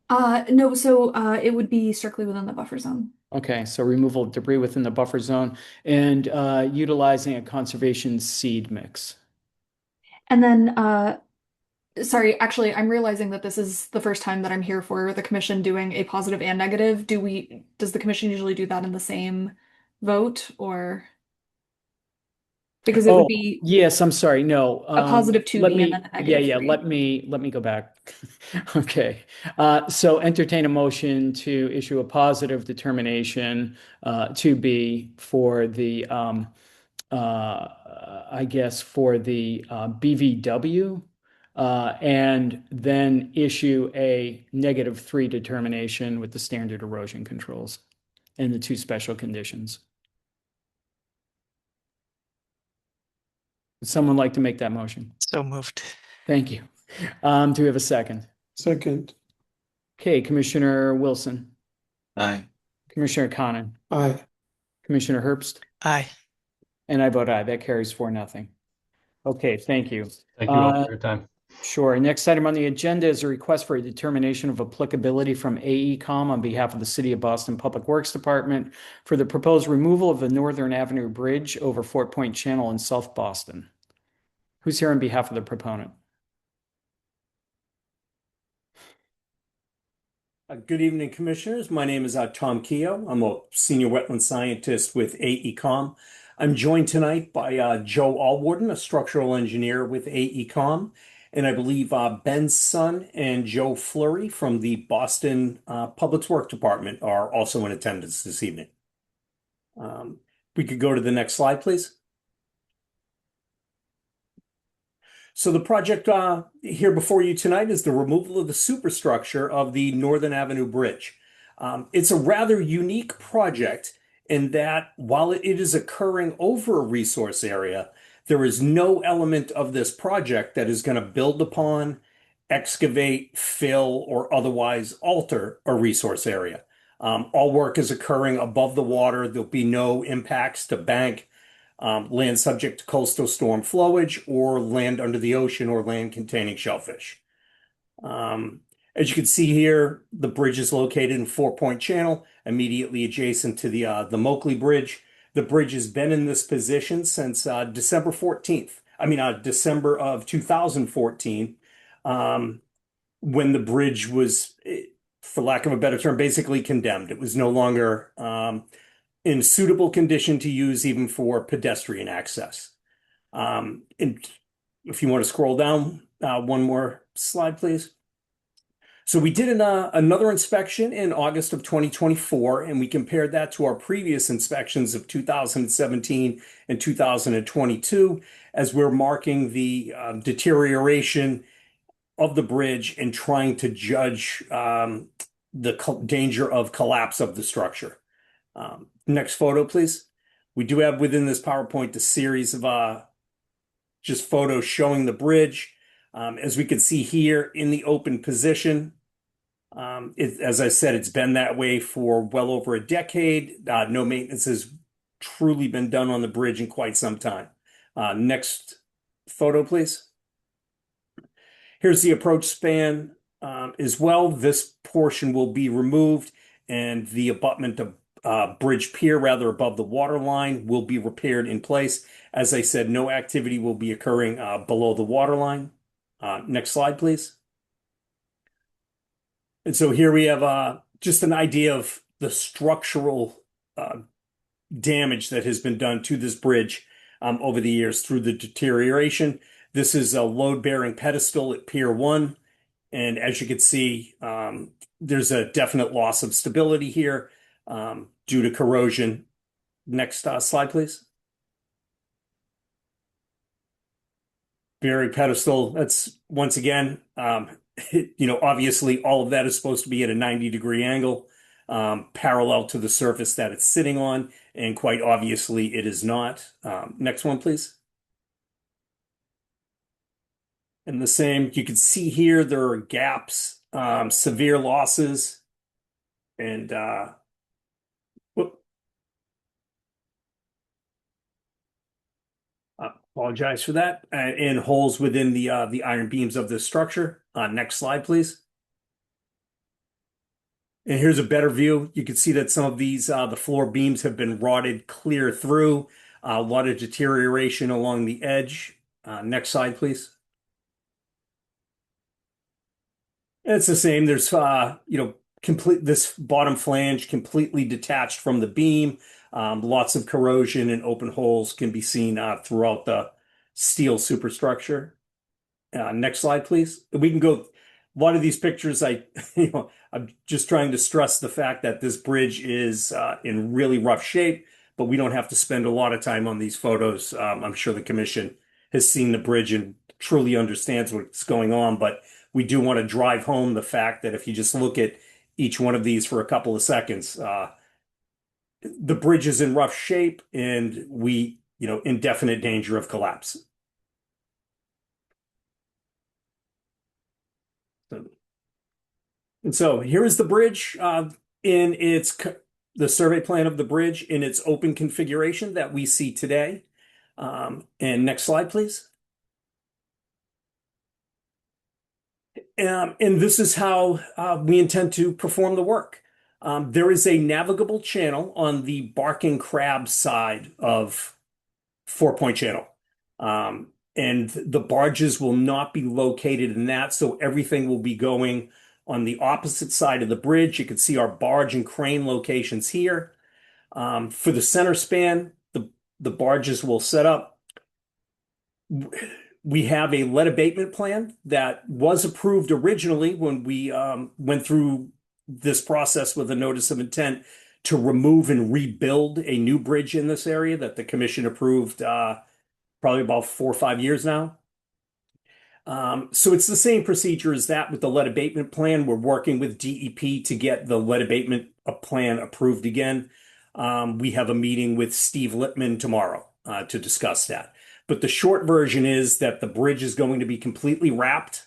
No, so it would be strictly within the buffer zone. Okay, so removal of debris within the buffer zone and utilizing a conservation seed mix. And then, sorry, actually, I'm realizing that this is the first time that I'm here for the commission doing a positive and negative. Does the commission usually do that in the same vote, or? Because it would be yes, I'm sorry. No, a positive 2B and then a negative 3. Let me go back. Okay. So entertain a motion to issue a positive determination 2B for the I guess for the BVW and then issue a -3 determination with the standard erosion controls and the two special conditions. Would someone like to make that motion? So moved. Thank you. Do we have a second? Second. Okay, Commissioner Wilson. Aye. Commissioner Conan. Aye. Commissioner Herbst. Aye. And I vote aye. That carries 4-0. Okay, thank you. Thank you all for your time. Sure. Next item on the agenda is a request for a determination of applicability from AECom on behalf of the City of Boston Public Works Department for the proposed removal of the Northern Avenue Bridge over Fort Point Channel in South Boston. Who's here on behalf of the proponent? Good evening, Commissioners. My name is Tom Keogh. I'm a senior wetland scientist with AECom. I'm joined tonight by Joe Allwarden, a structural engineer with AECom, and I believe Ben's son and Joe Fleury from the Boston Public Works Department are also in attendance this evening. We could go to the next slide, please. So the project here before you tonight is the removal of the superstructure of the Northern Avenue Bridge. It's a rather unique project in that while it is occurring over a resource area, there is no element of this project that is going to build upon, excavate, fill, or otherwise alter a resource area. All work is occurring above the water. There'll be no impacts to bank, land subject to coastal storm flowage, or land under the ocean, or land containing shellfish. As you can see here, the bridge is located in Fort Point Channel, immediately adjacent to the Moakley Bridge. The bridge has been in this position since December of 2014, when the bridge was, for lack of a better term, basically condemned. It was no longer in suitable condition to use even for pedestrian access. And if you want to scroll down one more slide, please. So we did another inspection in August of 2024, and we compared that to our previous inspections of 2017 and 2022, as we're marking the deterioration of the bridge and trying to judge the danger of collapse of the structure. Next photo, please. We do have within this PowerPoint a series of just photos showing the bridge. As we can see here in the open position, as I said, it's been that way for well over a decade. No maintenance has truly been done on the bridge in quite some time. Next photo, please. Here's the approach span as well. This portion will be removed, and the abutment of bridge pier, rather above the water line, will be repaired in place. As I said, no activity will be occurring below the water line. Next slide, please. And so here we have just an idea of the structural damage that has been done to this bridge over the years through the deterioration. This is a load-bearing pedestal at Pier 1. And as you can see, there's a definite loss of stability here due to corrosion. Next slide, please. Bearing pedestal, that's once again, obviously all of that is supposed to be at a 90-degree angle, parallel to the surface that it's sitting on, and quite obviously it is not. Next one, please. And the same, you can see here, there are gaps, severe losses, and apologize for that, and holes within the iron beams of this structure. Next slide, please. And here's a better view. You can see that some of these, the floor beams have been rotted clear through, a lot of deterioration along the edge. Next slide, please. It's the same. There's, this bottom flange completely detached from the beam. Lots of corrosion and open holes can be seen throughout the steel superstructure. Next slide, please. We can go. A lot of these pictures, I'm just trying to stress the fact that this bridge is in really rough shape, but we don't have to spend a lot of time on these photos. I'm sure the commission has seen the bridge and truly understands what's going on, but we do want to drive home the fact that if you just look at each one of these for a couple of seconds, the bridge is in rough shape and in definite danger of collapse. And so here is the bridge in the survey plan of the bridge in its open configuration that we see today. And next slide, please. And this is how we intend to perform the work. There is a navigable channel on the Barking Crab side of Four Point Channel. And the barges will not be located in that, so everything will be going on the opposite side of the bridge. You can see our barge and crane locations here. For the center span, the barges will set up. We have a lead abatement plan that was approved originally when we went through this process with a notice of intent to remove and rebuild a new bridge in this area that the commission approved probably about 4 or 5 years now. So it's the same procedure as that with the lead abatement plan. We're working with DEP to get the lead abatement plan approved again. We have a meeting with Steve Lippman tomorrow to discuss that. But the short version is that the bridge is going to be completely wrapped,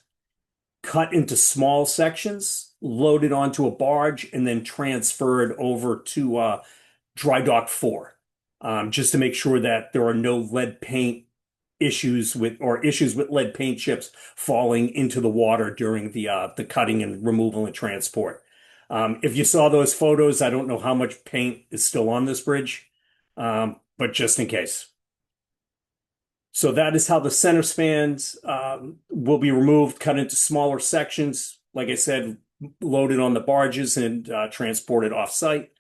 cut into small sections, loaded onto a barge, and then transferred over to Dry Dock 4, just to make sure that there are no lead paint issues with lead paint chips falling into the water during the cutting and removal and transport. If you saw those photos, I don't know how much paint is still on this bridge, but just in case. So that is how the center spans will be removed, cut into smaller sections. Like I said, loaded on the barges and transported off-site.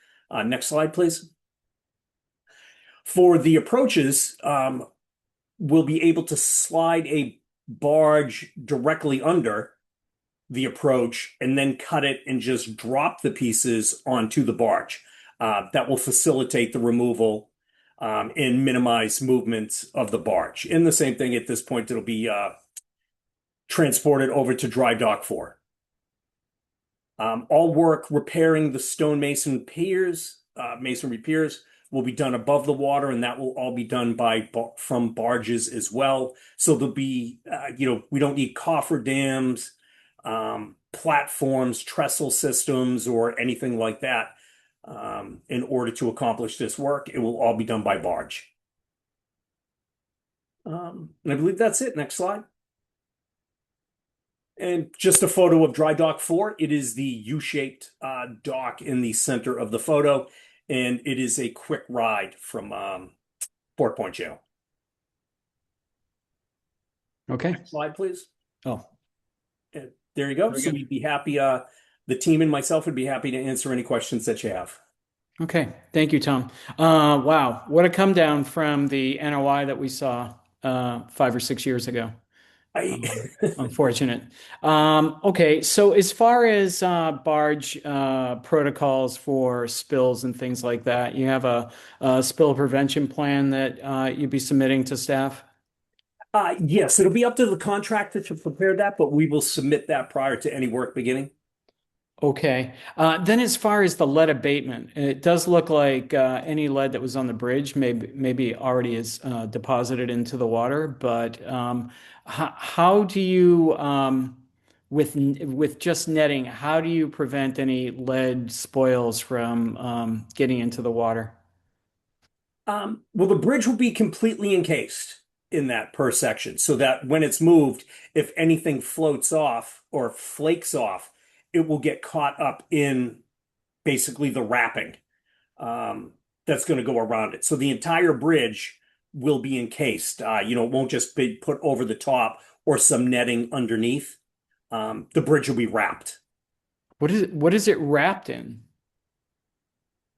Next slide, please. For the approaches, we'll be able to slide a barge directly under the approach and then cut it and just drop the pieces onto the barge. That will facilitate the removal and minimize movements of the barge. And the same thing at this point, it'll be transported over to Dry Dock 4. All work repairing the stone masonry piers will be done above the water, and that will all be done from barges as well. So there'll be, we don't need coffer dams, platforms, trestle systems, or anything like that. In order to accomplish this work, it will all be done by barge. And I believe that's it. Next slide. And just a photo of Dry Dock 4. It is the U-shaped dock in the center of the photo, and it is a quick ride from Four Point Channel. Okay. Next slide, please. Oh, And there you go. So we'd be happy. The team and myself would be happy to answer any questions that you have. okay. Thank you, Tom. Wow, what a come down from the NOI that we saw 5 or 6 years ago. Unfortunate. Okay, so as far as barge protocols for spills and things like that, you have a spill prevention plan that you'd be submitting to staff? Yes, it'll be up to the contractor to prepare that, but we will submit that prior to any work beginning. Okay. Then as far as the lead abatement, it does look like any lead that was on the bridge maybe already is deposited into the water, but how do you, with just netting, how do you prevent any lead spoils from getting into the water? Well, the bridge will be completely encased in that per section, so that when it's moved, if anything floats off or flakes off, it will get caught up in basically the wrapping that's going to go around it. So the entire bridge will be encased. It won't just be put over the top or some netting underneath. The bridge will be wrapped. What is it wrapped in?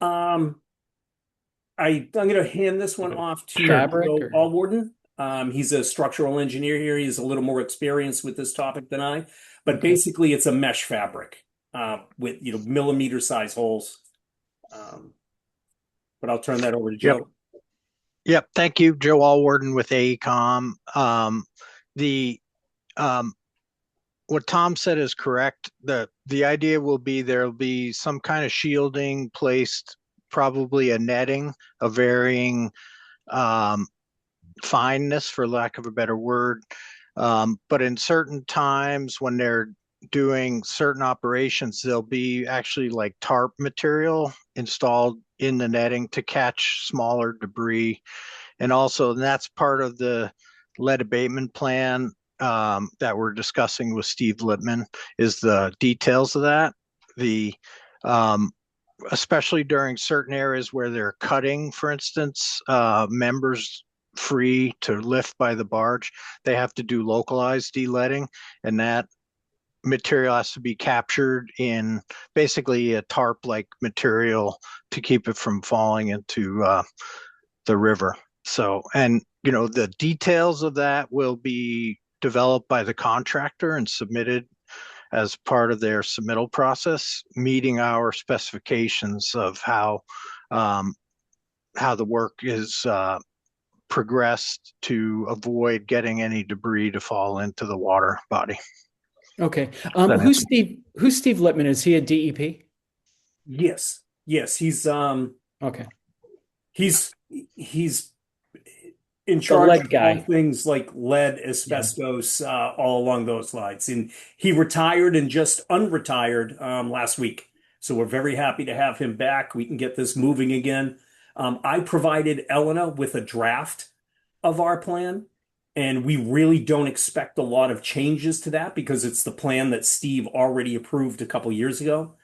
I'm going to hand this one off to Fabric Joe or- Allwarden. He's a structural engineer here. He has a little more experience with this topic than I. But basically, it's a mesh fabric with millimeter size holes. But I'll turn that over to Joe. Yep. Thank you, Joe Allwarden with AECOM. What Tom said is correct. The idea will be there'll be some kind of shielding placed, probably a netting of varying fineness, for lack of a better word. But in certain times when they're doing certain operations, there'll be actually like tarp material installed in the netting to catch smaller debris. And also, that's part of the lead abatement plan. that we're discussing with Steve Lippman is the details of that. The especially during certain areas where they're cutting, for instance, members free to lift by the barge, they have to do localized de-leading, and that material has to be captured in basically a tarp-like material to keep it from falling into the river. So, and you know, the details of that will be developed by the contractor and submitted as part of their submittal process, meeting our specifications of how the work is progressed to avoid getting any debris to fall into the water body. Okay. Who's Steve Lippman? Is he a DEP? Yes. He's okay. He's in charge lead of guy. all things like lead, asbestos, all along those lines. And he retired and just unretired last week. So we're very happy to have him back. We can get this moving again. I provided Elena with a draft of our plan, and we really don't expect a lot of changes to that because it's the plan that Steve already approved a couple years ago.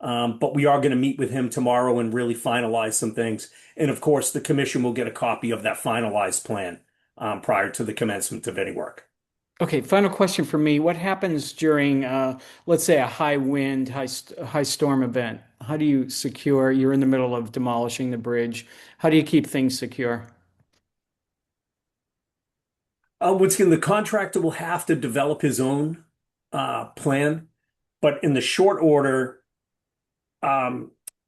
But we are going to meet with him tomorrow and really finalize some things. And of course, the commission will get a copy of that finalized plan prior to the commencement of any work. Okay, final question for me. What happens during, let's say, a high wind, high storm event? How do you secure? You're in the middle of demolishing the bridge. How do you keep things secure? Once again, the contractor will have to develop his own plan. But in the short order,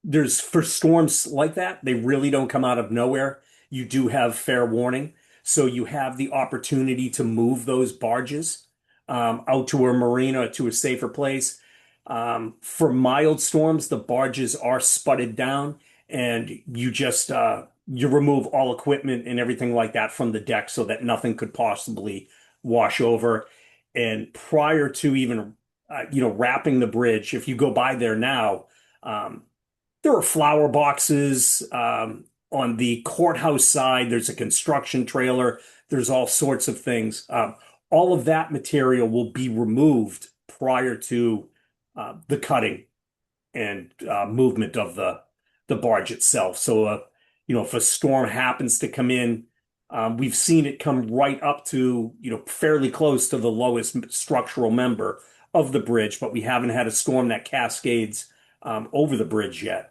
there's for storms like that, they really don't come out of nowhere. You do have fair warning. So you have the opportunity to move those barges out to a marina, to a safer place. For mild storms, the barges are spudded down and you just you remove all equipment and everything like that from the deck so that nothing could possibly wash over. And prior to even wrapping the bridge, if you go by there now, there are flower boxes. On the courthouse side, there's a construction trailer. There's all sorts of things. All of that material will be removed prior to the cutting and movement of the barge itself. So, if a storm happens to come in, we've seen it come right up to, fairly close to the lowest structural member of the bridge, but we haven't had a storm that cascades over the bridge yet.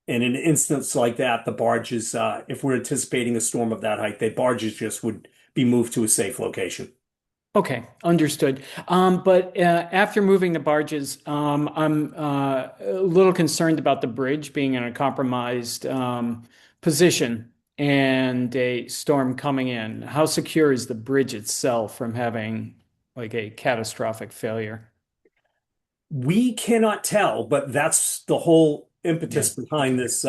And in an instance like that, the barges, if we're anticipating a storm of that height, the barges just would be moved to a safe location. Okay, understood. But after moving the barges, I'm a little concerned about the bridge being in a compromised position and a storm coming in. How secure is the bridge itself from having like a catastrophic failure? We cannot tell, but that's the whole impetus behind this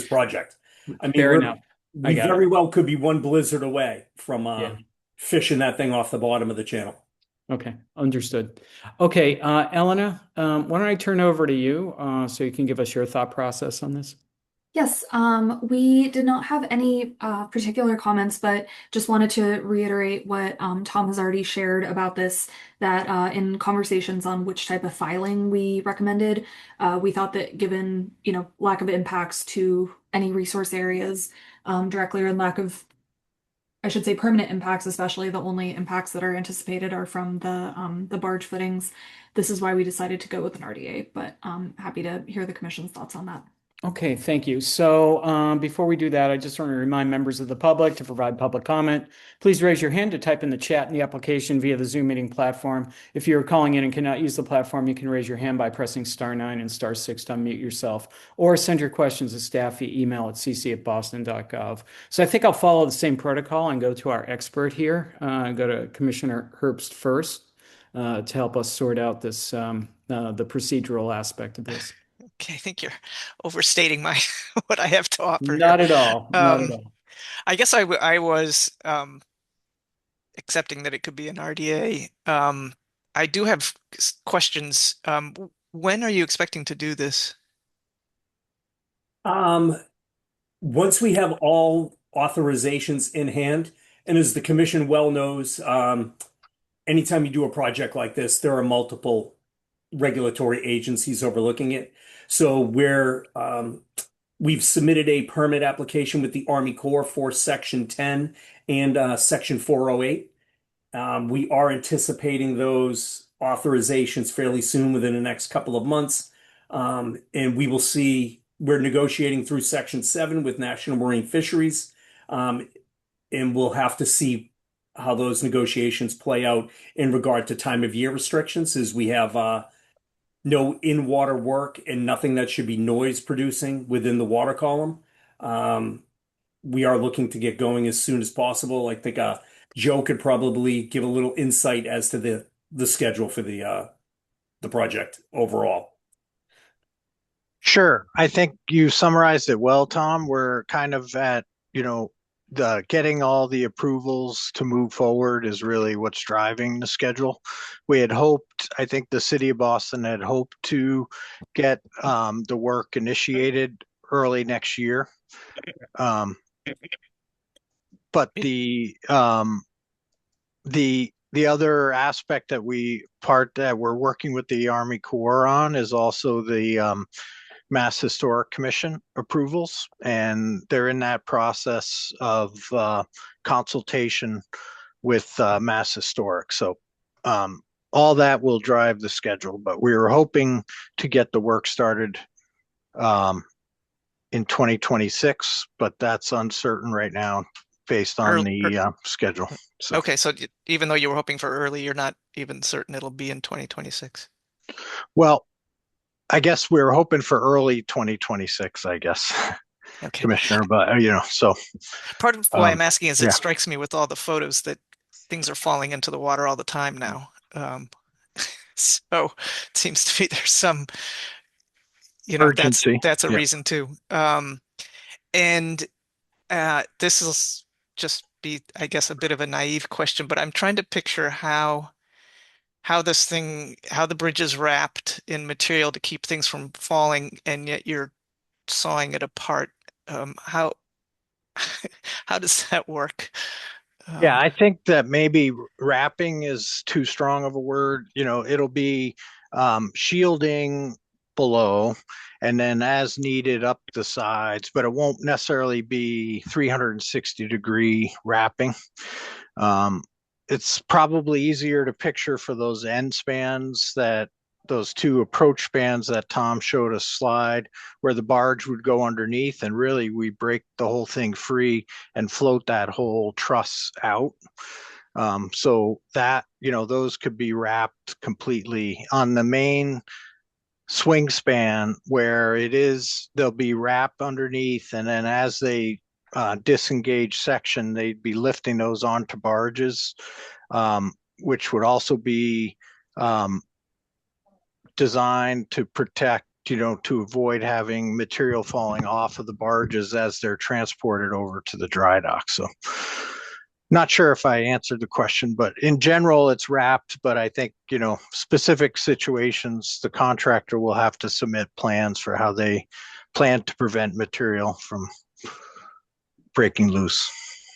project. I mean, Fair enough. We very well could be one blizzard away from fishing that thing off the bottom of the channel. Okay, understood. Okay, Elena, why don't I turn over to you so you can give us your thought process on this? Yes, we did not have any particular comments, but just wanted to reiterate what Tom has already shared about this, that in conversations on which type of filing we recommended, we thought that given, lack of impacts to any resource areas directly or lack of, I should say, permanent impacts, especially the only impacts that are anticipated are from the barge footings. This is why we decided to go with an RDA, but I'm happy to hear the commission's thoughts on that. Okay, thank you. So before we do that, I just want to remind members of the public to provide public comment. Please raise your hand to type in the chat in the application via the Zoom meeting platform. If you're calling in and cannot use the platform, you can raise your hand by pressing *9 and *6 to unmute yourself, or send your questions to staff via email at cc@boston.gov. So I think I'll follow the same protocol and go to our expert here. Go to Commissioner Herbst first to help us sort out this the procedural aspect of this. Okay, I think you're overstating my what I have to offer. Not at all. Not at all. I guess I was accepting that it could be an RDA. I do have questions. When are you expecting to do this? Once we have all authorizations in hand, and as the commission well knows, anytime you do a project like this, there are multiple regulatory agencies overlooking it. So we've submitted a permit application with the Army Corps for Section 10 and Section 408. We are anticipating those authorizations fairly soon, within the next couple of months. And we will see, we're negotiating through Section 7 with National Marine Fisheries. And we'll have to see how those negotiations play out in regard to time of year restrictions, as we have no in-water work and nothing that should be noise producing within the water column. We are looking to get going as soon as possible. I think Joe could probably give a little insight as to the schedule for the project overall. Sure. I think you summarized it well, Tom. We're kind of at, the getting all the approvals to move forward is really what's driving the schedule. We had hoped, I think the city of Boston had hoped to get the work initiated early next year. But the other aspect that we're working with the Army Corps on is also the Mass Historic Commission approvals, and they're in that process of consultation with Mass Historic. So all that will drive the schedule, but we were hoping to get the work started in 2026, but that's uncertain right now based on the schedule. So. Okay, so even though you were hoping for early, you're not even certain it'll be in 2026. Well, I guess we were hoping for early 2026, I guess, okay. Commissioner, but so. Part of why I'm asking is it strikes me with all the photos that things are falling into the water all the time now. So it seems to me there's some, urgency. That's a reason too. And this is just I guess, a bit of a naive question, but I'm trying to picture how the bridge is wrapped in material to keep things from falling, and yet you're sawing it apart. How does that work? Yeah, I think that maybe wrapping is too strong of a word. It'll be shielding below and then as needed up the sides, but it won't necessarily be 360-degree wrapping. It's probably easier to picture for those end spans, those two approach spans that Tom showed us slide, where the barge would go underneath, and really we break the whole thing free and float that whole truss out. So that, those could be wrapped completely. On the main swing span where they'll be wrapped underneath, and then as they disengage section, they'd be lifting those onto barges, which would also be designed to protect, to avoid having material falling off of the barges as they're transported over to the dry dock. So not sure if I answered the question, but in general, it's wrapped. But I think, specific situations, the contractor will have to submit plans for how they plan to prevent material from breaking loose.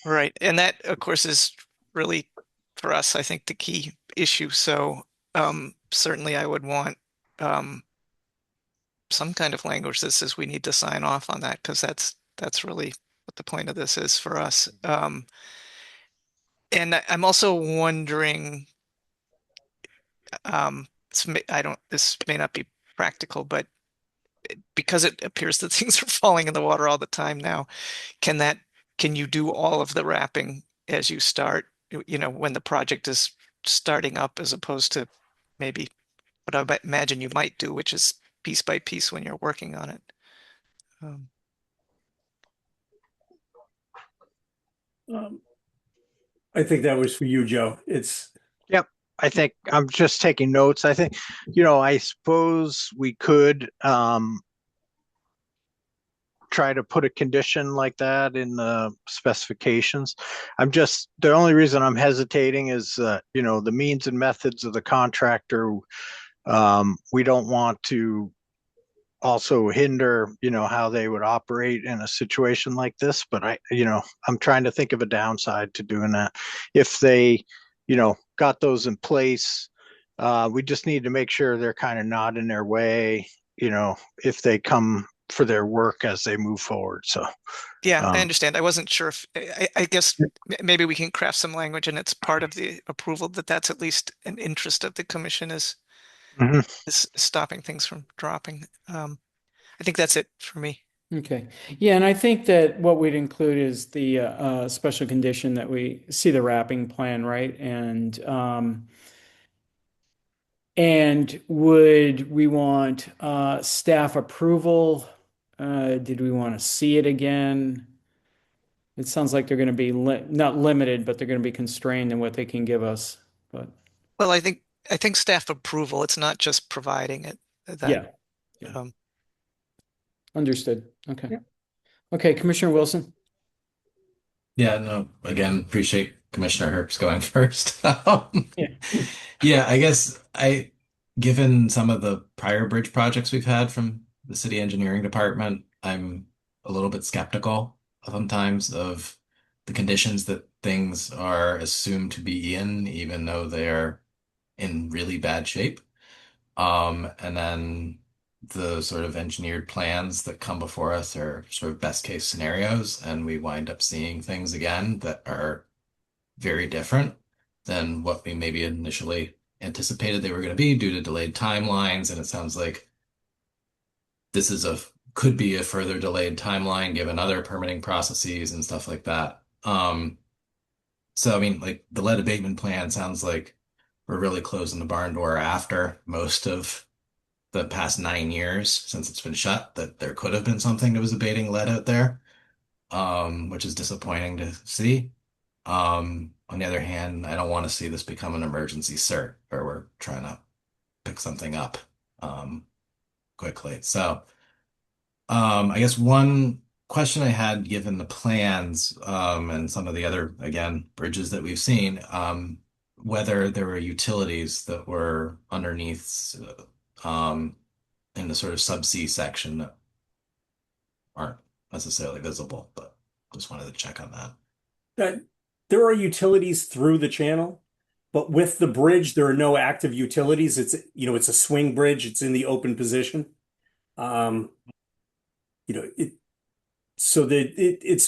Right. And that, of course, is really, for us, I think, the key issue. So certainly I would want some kind of language that says we need to sign off on that, because that's really what the point of this is for us. And I'm also wondering, this may not be practical, but because it appears that things are falling in the water all the time now, can you do all of the wrapping as you start, when the project is starting up, as opposed to maybe what I imagine you might do, which is piece by piece when you're working on it? I think that was for you, Joe. Yep. I think I'm just taking notes. I think, I suppose we could try to put a condition like that in the specifications. The only reason I'm hesitating is, the means and methods of the contractor. We don't want to also hinder, how they would operate in a situation like this. But I'm trying to think of a downside to doing that. If they, got those in place. We just need to make sure they're kind of not in their way, if they come for their work as they move forward. So, Yeah, I understand. I wasn't sure if I guess maybe we can craft some language and it's part of the approval that that's at least an interest of the commission is stopping things from dropping. I think that's it for me. Okay. Yeah, and I think that what we'd include is the special condition that we see the wrapping plan, right? And would we want staff approval? Did we want to see it again? It sounds like they're going to be not limited, but they're going to be constrained in what they can give us. But Well, I think staff approval. It's not just providing it. Yeah. Understood. Okay. Okay, Commissioner Wilson. Yeah, no, again, appreciate Commissioner Herbst going first. Yeah, I guess given some of the prior bridge projects we've had from the city engineering department, I'm a little bit skeptical sometimes of the conditions that things are assumed to be in, even though they're in really bad shape. And then the sort of engineered plans that come before us are sort of best case scenarios, and we wind up seeing things again that are very different than what we maybe initially anticipated they were going to be due to delayed timelines. And it sounds like this could be a further delayed timeline given other permitting processes and stuff like that. So I mean, like the lead abatement plan sounds like we're really closing the barn door after most of the past 9 years since it's been shut, that there could have been something that was abating lead out there, which is disappointing to see. On the other hand, I don't want to see this become an emergency cert where we're trying to pick something up quickly. So I guess one question I had, given the plans and some of the other, again, bridges that we've seen, whether there were utilities that were underneath in the sort of subsea section that aren't necessarily visible, but just wanted to check on that. There are utilities through the channel, but with the bridge, there are no active utilities. It's a swing bridge. It's in the open position. It's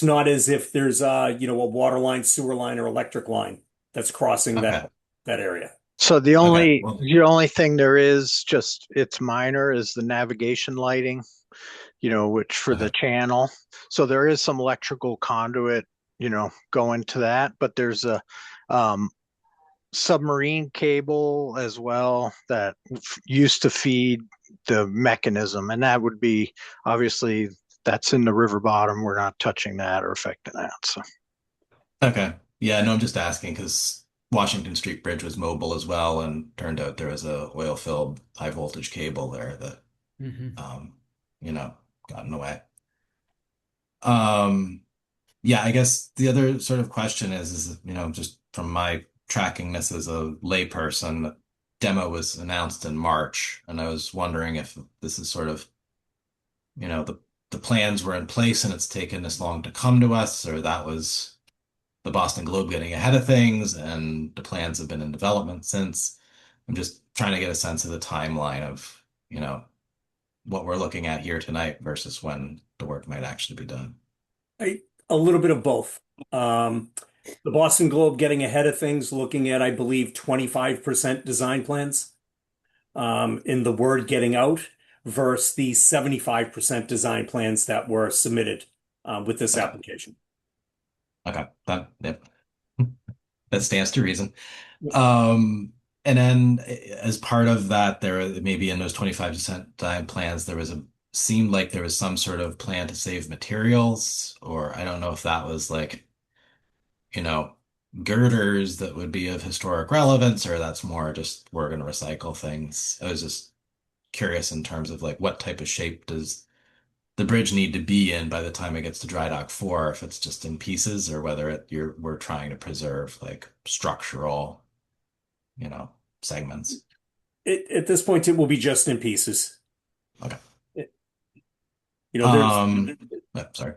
not as if there's a water line, sewer line, or electric line that's crossing that area. So the only thing there is, just it's minor, is the navigation lighting, which for the channel. So there is some electrical conduit, going to that, but there's a submarine cable as well that used to feed the mechanism, and that would be, obviously that's in the river bottom. We're not touching that or affecting that. So Okay. Yeah, no, I'm just asking because Washington Street Bridge was mobile as well, and turned out there was a oil-filled high voltage cable there that got in the way. Yeah, I guess the other sort of question is, just from my tracking this as a layperson, the demo was announced in March, and I was wondering if this is sort of, the plans were in place and it's taken this long to come to us, or that was the Boston Globe getting ahead of things and the plans have been in development since. I'm just trying to get a sense of the timeline of, what we're looking at here tonight versus when the work might actually be done. A little bit of both. The Boston Globe getting ahead of things, looking at, I believe, 25% design plans in the word getting out versus the 75% design plans that were submitted with this application. Okay, that stands to reason. And then as part of that, there maybe in those 25% design plans, seemed like there was some sort of plan to save materials, or I don't know if that was like, girders that would be of historic relevance, or that's more just we're going to recycle things. I was just curious in terms of like what type of shape does the bridge need to be in by the time it gets to Dry Dock 4, if it's just in pieces, or whether we're trying to preserve like structural, segments. At this point, it will be just in pieces. Okay. Sorry.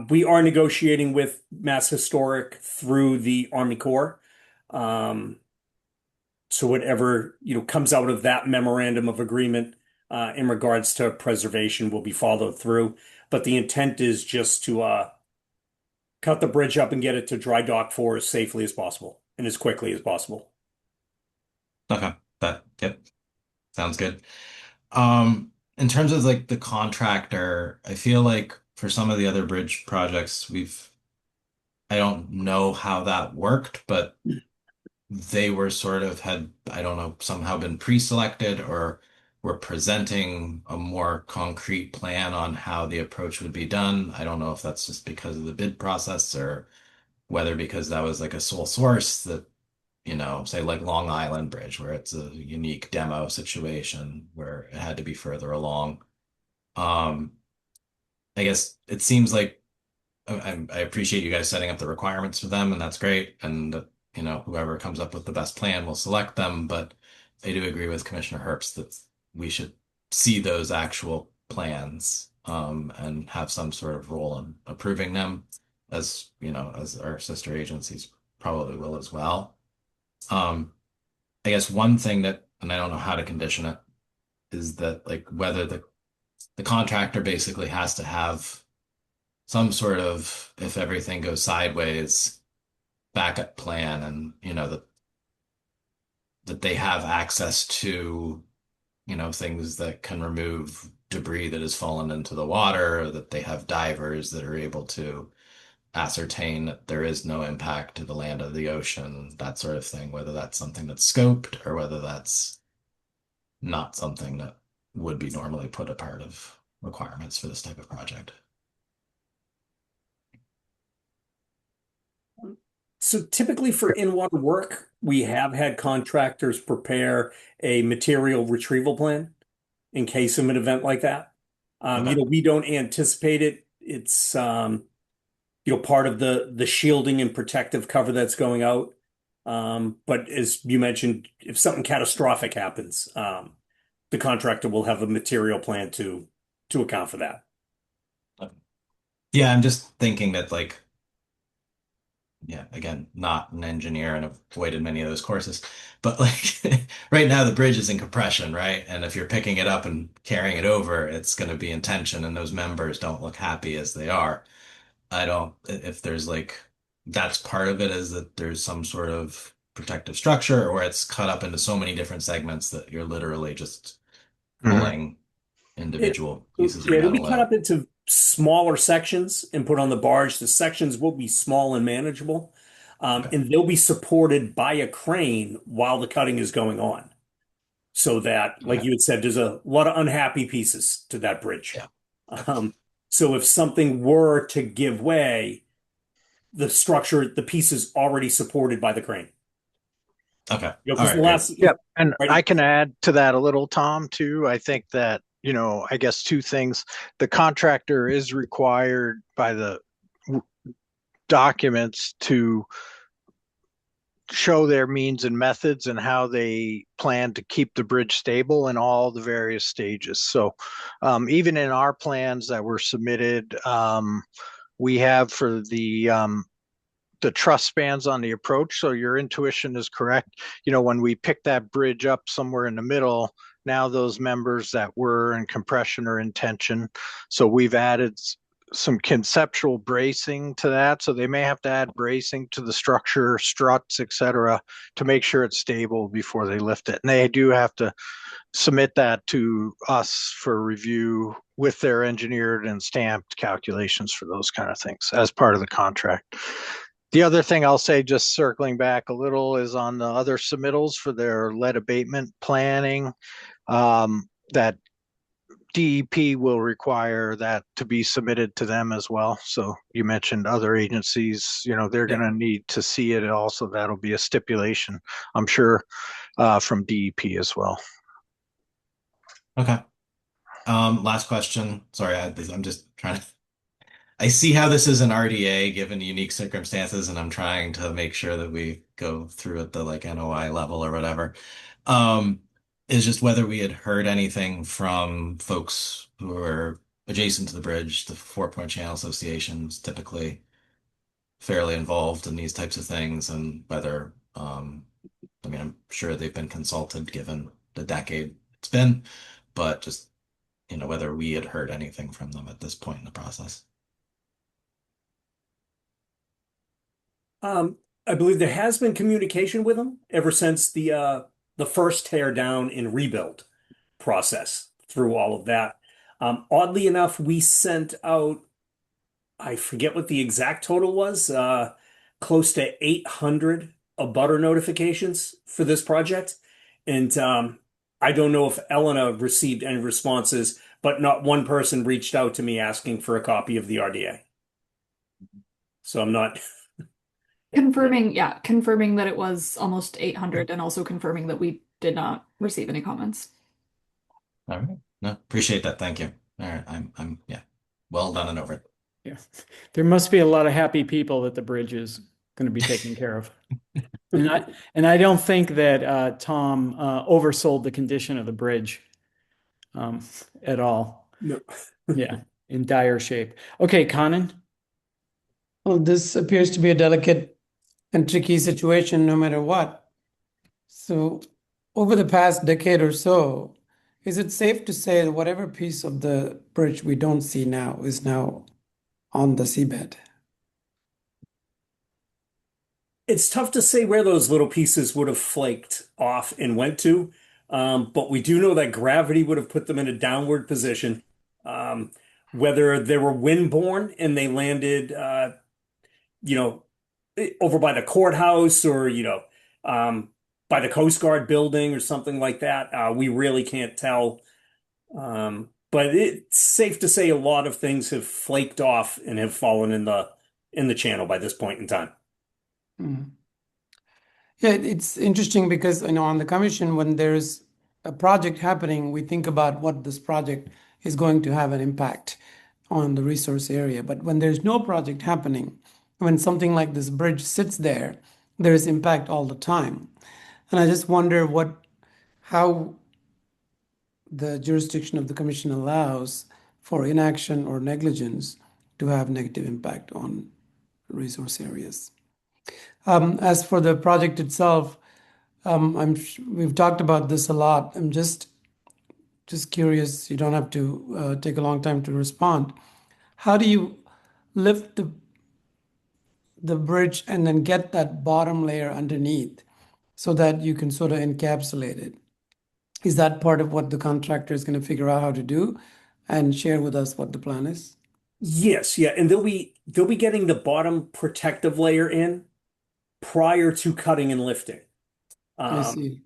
We are negotiating with Mass Historic through the Army Corps. So whatever, comes out of that memorandum of agreement in regards to preservation will be followed through. But the intent is just to cut the bridge up and get it to dry dock for as safely as possible and as quickly as possible. Okay, yep, sounds good. In terms of like the contractor, I feel like for some of the other bridge projects, I don't know how that worked, but they were I don't know, somehow been pre-selected or were presenting a more concrete plan on how the approach would be done. I don't know if that's just because of the bid process or whether because that was like a sole source that, say like Long Island Bridge, where it's a unique demo situation where it had to be further along. I guess it seems like I appreciate you guys setting up the requirements for them, and that's great. And whoever comes up with the best plan will select them. But I do agree with Commissioner Herbst that we should see those actual plans, and have some sort of role in approving them, as as our sister agencies probably will as well. I guess one thing that, and I don't know how to condition it, is that like whether the contractor basically has to have some sort of, if everything goes sideways, backup plan, and that they have access to things that can remove debris that has fallen into the water, or that they have divers that are able to ascertain that there is no impact to the land or the ocean, that sort of thing, whether that's something that's scoped or whether that's not something that would be normally put a part of requirements for this type of project. So typically for in-water work, we have had contractors prepare a material retrieval plan in case of an event like that. Okay. We don't anticipate it. It's part of the shielding and protective cover that's going out. But as you mentioned, if something catastrophic happens, the contractor will have a material plan to account for that. Yeah, I'm just thinking that like, yeah, again, not an engineer and avoided many of those courses, but like right now the bridge is in compression, right? And if you're picking it up and carrying it over, it's going to be in tension, and those members don't look happy as they are. If there's like, that's part of it, is that there's some sort of protective structure, or it's cut up into so many different segments that you're literally just pulling individual pieces of It'll be metal cut out. up into smaller sections and put on the barge. The sections will be small and manageable, and they'll be supported by a crane while the cutting is going on. So that, like you had said, there's a lot of unhappy pieces to that bridge. Yeah. So if something were to give way, the piece is already supported by the crane. Okay. Because the last, Yep. And right? I can add to that a little, Tom, too. I think that, I guess two things. The contractor is required by the documents to show their means and methods and how they plan to keep the bridge stable in all the various stages. So even in our plans that were submitted, we have for the truss spans on the approach. So your intuition is correct. When we pick that bridge up somewhere in the middle, now those members that were in compression are in tension. So we've added some conceptual bracing to that. So they may have to add bracing to the structure, struts, etc., to make sure it's stable before they lift it. And they do have to submit that to us for review with their engineered and stamped calculations for those kind of things as part of the contract. The other thing I'll say, just circling back a little, is on the other submittals for their lead abatement planning, that DEP will require that to be submitted to them as well. So you mentioned other agencies, they're going to need to see it also. That'll be a stipulation, I'm sure, from DEP as well. Okay. Last question. Sorry, I'm just trying to. I see how this is an RDA given unique circumstances, and I'm trying to make sure that we go through at the like NOI level or whatever. Is just whether we had heard anything from folks who are adjacent to the bridge. The Four Point Channel Association's typically fairly involved in these types of things, and whether I mean, I'm sure they've been consulted given the decade it's been, but just, whether we had heard anything from them at this point in the process. I believe there has been communication with them ever since the first tear down and rebuild process through all of that. Oddly enough, we sent out, I forget what the exact total was, close to 800 abutter notifications for this project. And I don't know if Elena received any responses, but not one person reached out to me asking for a copy of the RDA. So I'm not. Confirming that it was almost 800 and also confirming that we did not receive any comments. All right. No, appreciate that. Thank you. All right. Yeah, well done and over it. Yeah. There must be a lot of happy people that the bridge is going to be taken care of. And I don't think that Tom oversold the condition of the bridge at all. No. Yeah, in dire shape. Okay, Conan. Well, this appears to be a delicate and tricky situation no matter what. So, over the past decade or so, is it safe to say that whatever piece of the bridge we don't see now is now on the seabed? It's tough to say where those little pieces would have flaked off and went to, but we do know that gravity would have put them in a downward position. Whether they were windborne and they landed, over by the courthouse or, by the Coast Guard building or something like that, we really can't tell. But it's safe to say a lot of things have flaked off and have fallen in the channel by this point in time. Mhm. Yeah, it's interesting because on the commission, when there's a project happening, we think about what this project is going to have an impact on the resource area. But when there's no project happening, when something like this bridge sits there, there's impact all the time. And I just wonder how the jurisdiction of the commission allows for inaction or negligence to have negative impact on resource areas. As for the project itself, we've talked about this a lot. I'm just curious. You don't have to take a long time to respond. How do you lift the bridge and then get that bottom layer underneath so that you can sort of encapsulate it? Is that part of what the contractor is going to figure out how to do and share with us what the plan is? Yes, yeah, and they'll be getting the bottom protective layer in prior to cutting and lifting. I see.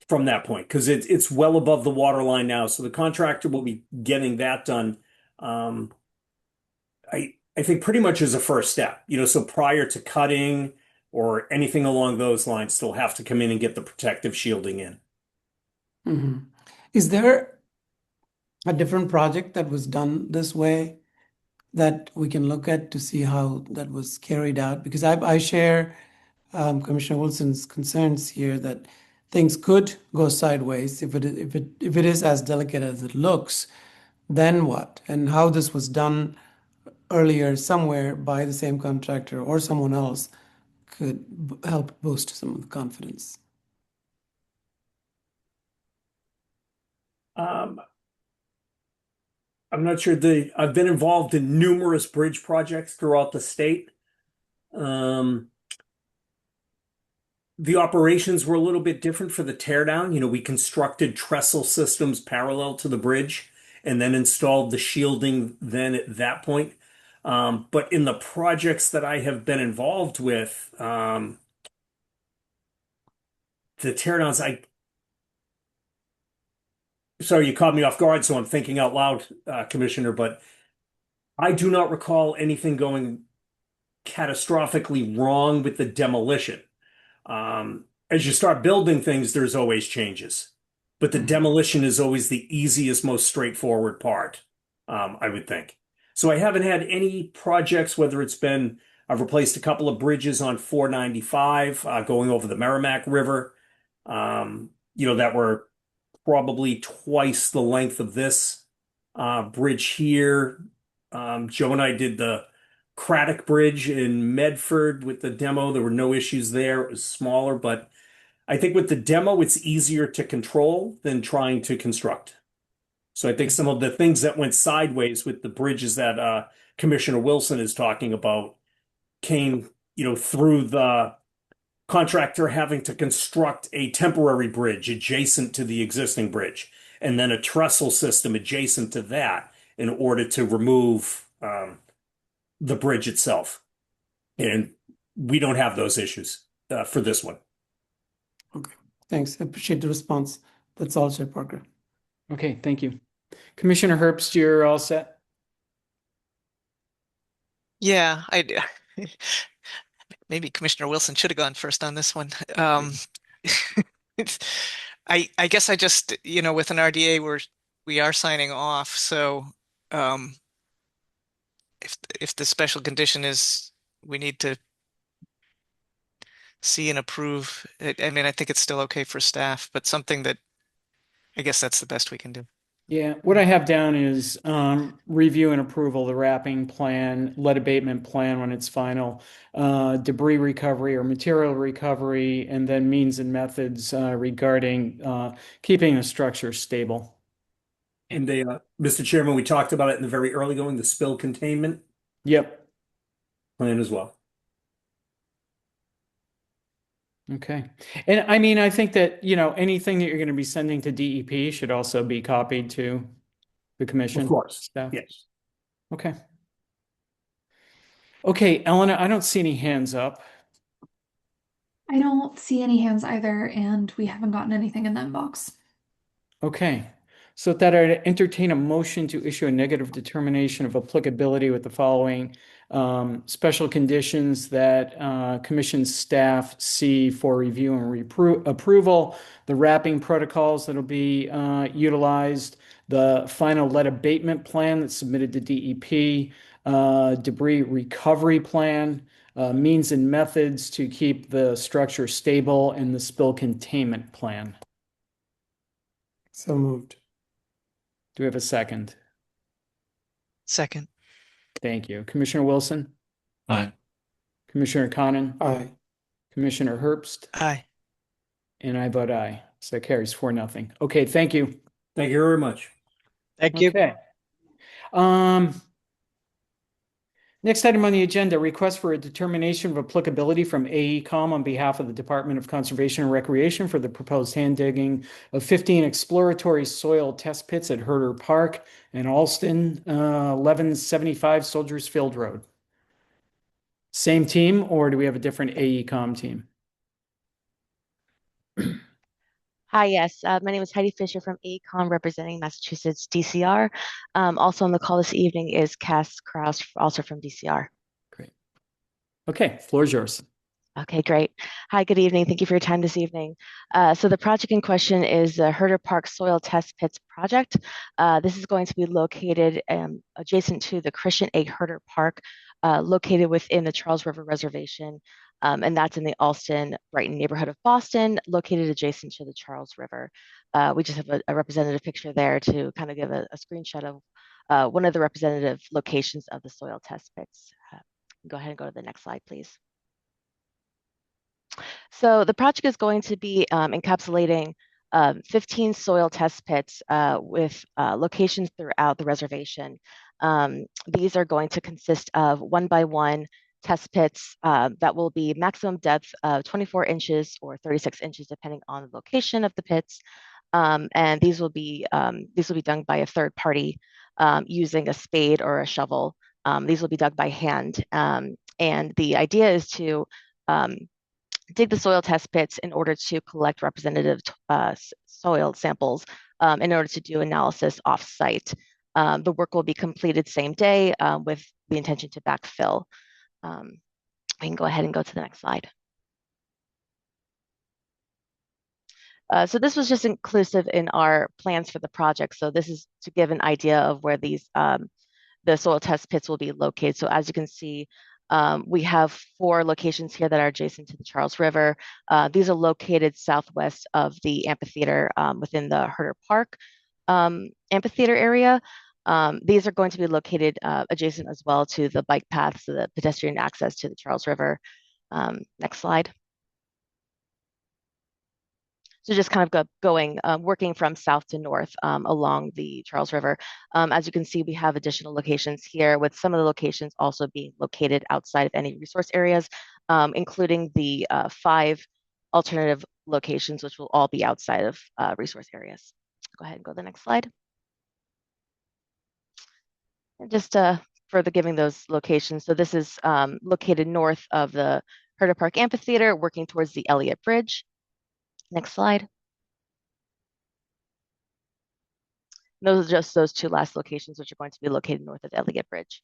From that point, because it's well above the water line now, so the contractor will be getting that done. I think pretty much as a first step, so prior to cutting or anything along those lines, they'll have to come in and get the protective shielding in. Mm-hmm. Is there a different project that was done this way that we can look at to see how that was carried out? Because I share Commissioner Wilson's concerns here that things could go sideways if it is as delicate as it looks. Then what? And how this was done earlier somewhere by the same contractor or someone else could help boost some of the confidence. I'm not sure. I've been involved in numerous bridge projects throughout the state. The operations were a little bit different for the teardown. We constructed trestle systems parallel to the bridge and then installed the shielding then at that point. But in the projects that I have been involved with, the teardowns, sorry, you caught me off guard, so I'm thinking out loud, Commissioner, but I do not recall anything going catastrophically wrong with the demolition. As you start building things, there's always changes, but the demolition is always the easiest, most straightforward part, I would think. So I haven't had any projects, whether it's been, I've replaced a couple of bridges on 495, going over the Merrimack River, that were probably twice the length of this bridge here. Joe and I did the Craddock Bridge in Medford with the demo. There were no issues there. It was smaller, but I think with the demo, it's easier to control than trying to construct. So I think some of the things that went sideways with the bridges that Commissioner Wilson is talking about came, through the contractor having to construct a temporary bridge adjacent to the existing bridge, and then a trestle system adjacent to that in order to remove the bridge itself. And we don't have those issues for this one. Okay, thanks. I appreciate the response. That's all, Chair Parker. Okay, thank you. Commissioner Herbst, you're all set? Yeah, maybe Commissioner Wilson should have gone first on this one. I guess I just, with an RDA we are signing off. So if the special condition is we need to see and approve, I mean, I think it's still okay for staff, but something that I guess that's the best we can do. Yeah, what I have down is review and approval, the wrapping plan, lead abatement plan when it's final, debris recovery or material recovery, and then means and methods regarding keeping the structure stable. And Mr. Chairman, we talked about it in the very early going, the spill containment Yep. plan as well. Okay. And I mean, I think that, anything that you're going to be sending to DEP should also be copied to the commission. Of course. Staff. Yes. Okay. Okay, Elena, I don't see any hands up. I don't see any hands either, and we haven't gotten anything in the inbox. Okay. So with that, I'd entertain a motion to issue a negative determination of applicability with the following special conditions that commission staff see for review and approval, the wrapping protocols that'll be utilized, the final lead abatement plan that's submitted to DEP, debris recovery plan, means and methods to keep the structure stable, and the spill containment plan. So moved. Do we have a second? Second. Thank you. Commissioner Wilson? Aye. Commissioner Conan? Aye. Commissioner Herbst? Aye. And I vote aye. So that carries 4-0. Okay, thank you. Thank you very much. Thank you. Okay. Next item on the agenda, request for a determination of applicability from AECom on behalf of the Department of Conservation and Recreation for the proposed hand digging of 15 exploratory soil test pits at Herder Park and Alston, 1175 Soldiers Field Road. Same team, or do we have a different AECom team? Hi, yes. My name is Heidi Fisher from AECom representing Massachusetts DCR. Also on the call this evening is Cass Kraus, also from DCR. Great. Okay, floor is yours. Okay, great. Hi, good evening. Thank you for your time this evening. So the project in question is the Herder Park Soil Test Pits project. This is going to be located adjacent to the Christian A. Herder Park, located within the Charles River Reservation. And that's in the Alston, Brighton neighborhood of Boston, located adjacent to the Charles River. We just have a representative picture there to kind of give a screenshot of one of the representative locations of the soil test pits. Go ahead and go to the next slide, please. So the project is going to be encapsulating 15 soil test pits with locations throughout the reservation. These are going to consist of 1x1 test pits that will be maximum depth of 24 inches or 36 inches, depending on the location of the pits. And these will be done by a third party using a spade or a shovel. These will be dug by hand. And the idea is to dig the soil test pits in order to collect representative soil samples in order to do analysis off-site. The work will be completed same day with the intention to backfill. We can go ahead and go to the next slide. So this was just inclusive in our plans for the project. So this is to give an idea of where these the soil test pits will be located. So as you can see, we have 4 locations here that are adjacent to the Charles River. These are located southwest of the amphitheater within the Herder Park amphitheater area. These are going to be located adjacent as well to the bike paths, so the pedestrian access to the Charles River. Next slide. So just kind of working from south to north along the Charles River. As you can see, we have additional locations here, with some of the locations also being located outside of any resource areas, including the 5 alternative locations, which will all be outside of resource areas. Go ahead and go to the next slide. And just further giving those locations. So this is located north of the Herder Park Amphitheater, working towards the Elliott Bridge. Next slide. Those are just those 2 last locations, which are going to be located north of the Elliott Bridge.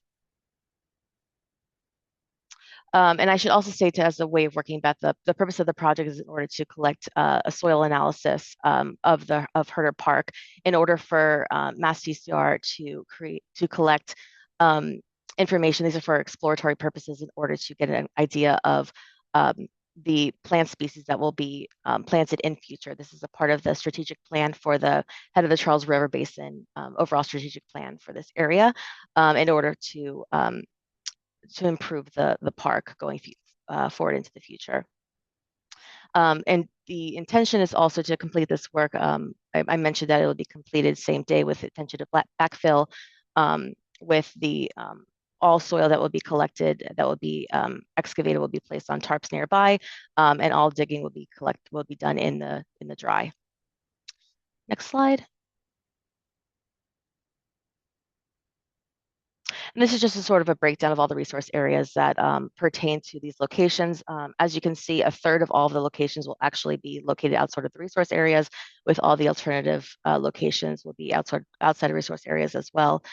And I should also say, as a way of working back, the purpose of the project is in order to collect a soil analysis of Herder Park, in order for Mass DCR to collect information. These are for exploratory purposes, in order to get an idea of the plant species that will be planted in future. This is a part of the strategic plan for the head of the Charles River Basin, overall strategic plan for this area, in order to improve the park going forward into the future. And the intention is also to complete this work. I mentioned that it will be completed same day, with the intention to backfill with the all soil that will be collected, that will be excavated, will be placed on tarps nearby, and all digging will be done in the dry. Next slide. And this is just a sort of a breakdown of all the resource areas that pertain to these locations. As you can see, 1/3 of all of the locations will actually be located outside of the resource areas, with all the alternative locations will be outside of resource areas as well.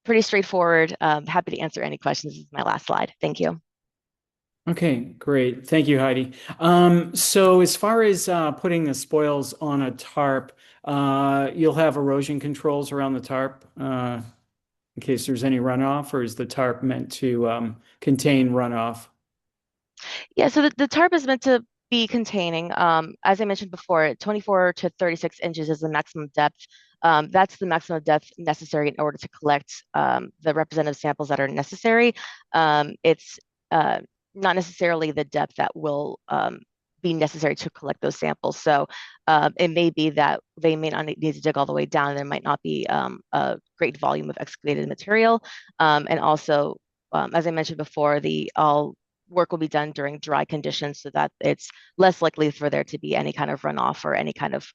Pretty straightforward. Happy to answer any questions. This is my last slide. Thank you. Okay, great. Thank you, Heidi. So as far as putting the spoils on a tarp, you'll have erosion controls around the tarp in case there's any runoff, or is the tarp meant to contain runoff? Yeah, so the tarp is meant to be containing, as I mentioned before, 24 to 36 inches is the maximum depth. That's the maximum depth necessary in order to collect the representative samples that are necessary. It's not necessarily the depth that will be necessary to collect those samples. So it may be that they may not need to dig all the way down. There might not be a great volume of excavated material. And also, as I mentioned before, all work will be done during dry conditions, so that it's less likely for there to be any kind of runoff or any kind of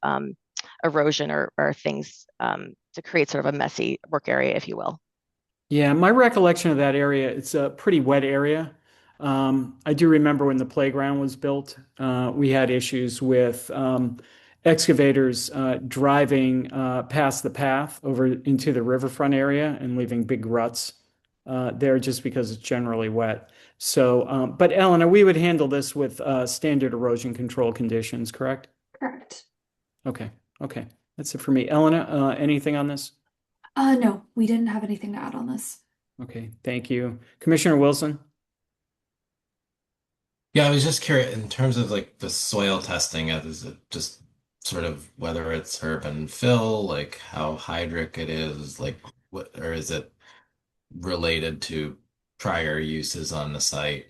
erosion or things to create sort of a messy work area, if you will. Yeah, my recollection of that area, it's a pretty wet area. I do remember when the playground was built, we had issues with excavators driving past the path over into the riverfront area and leaving big ruts there, just because it's generally wet. So, but Eleanor, we would handle this with standard erosion control conditions, correct? Correct. Okay, that's it for me. Eleanor, anything on this? No, we didn't have anything to add on this. Okay, thank you. Commissioner Wilson? Yeah, I was just curious in terms of like the soil testing, is it just sort of whether it's urban fill, like how hydric it is, like what, or is it related to prior uses on the site?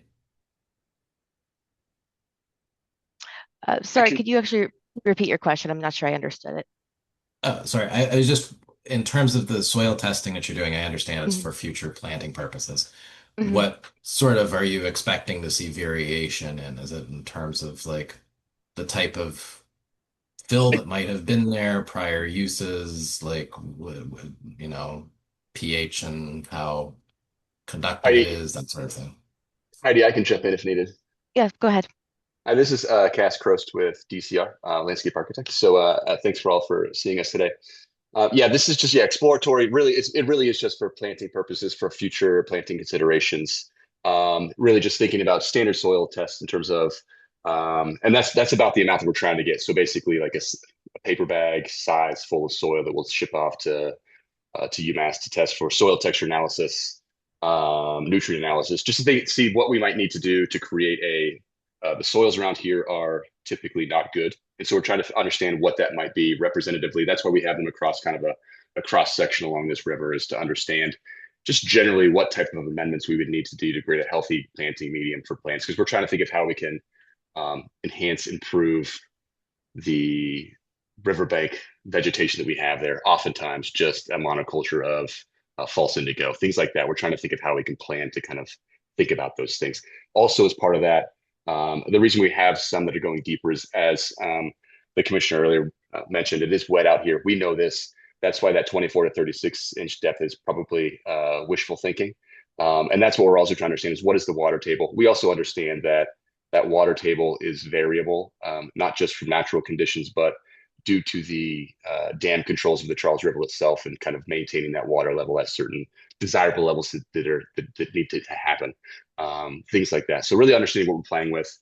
Sorry, could you actually repeat your question? I'm not sure I understood it. Sorry, I was just, in terms of the soil testing that you're doing, I understand it's for future planting purposes. What sort of are you expecting to see variation in? Is it in terms of like the type of fill that might have been there, prior uses, like pH and how conductive it is, that sort of thing? Heidi, I can jump in if needed. Yeah, go ahead. This is Cass Crost with DCR, Landscape Architect. So thanks for all for seeing us today. Yeah, this is just exploratory. Really, it really is just for planting purposes, for future planting considerations. Really, just thinking about standard soil tests in terms of, and that's about the amount that we're trying to get. So basically, like a paper bag size full of soil that we'll ship off to UMass to test for soil texture analysis, nutrient analysis, just to see what we might need to do to create the soils around here are typically not good. And so we're trying to understand what that might be representatively. That's why we have them across kind of a cross section along this river is to understand just generally what type of amendments we would need to do to create a healthy planting medium for plants, because we're trying to think of how we can enhance, improve the riverbank vegetation that we have there. Oftentimes just a monoculture of false indigo, things like that. We're trying to think of how we can plan to kind of think about those things. Also, as part of that, the reason we have some that are going deeper is, as the commissioner earlier mentioned, it is wet out here. We know this. That's why that 24 to 36 inch depth is probably wishful thinking. And that's what we're also trying to understand is, what is the water table? We also understand that that water table is variable, not just from natural conditions, but due to the dam controls of the Charles River itself, and kind of maintaining that water level at certain desirable levels that need to happen, things like that. So really understanding what we're playing with.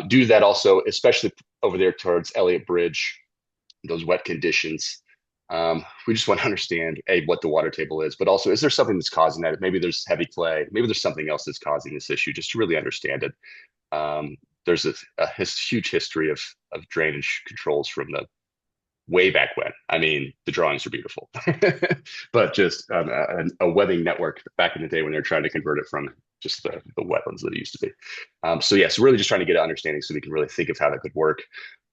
Due to that also, especially over there towards Elliott Bridge, those wet conditions, we just want to understand what the water table is, but also, is there something that's causing that? Maybe there's heavy clay, maybe there's something else that's causing this issue, just to really understand it. There's a huge history of drainage controls from the way back when. I mean, the drawings are beautiful, but just a webbing network back in the day when they're trying to convert it from just the wetlands that it used to be. So yes, really just trying to get an understanding so we can really think of how that could work.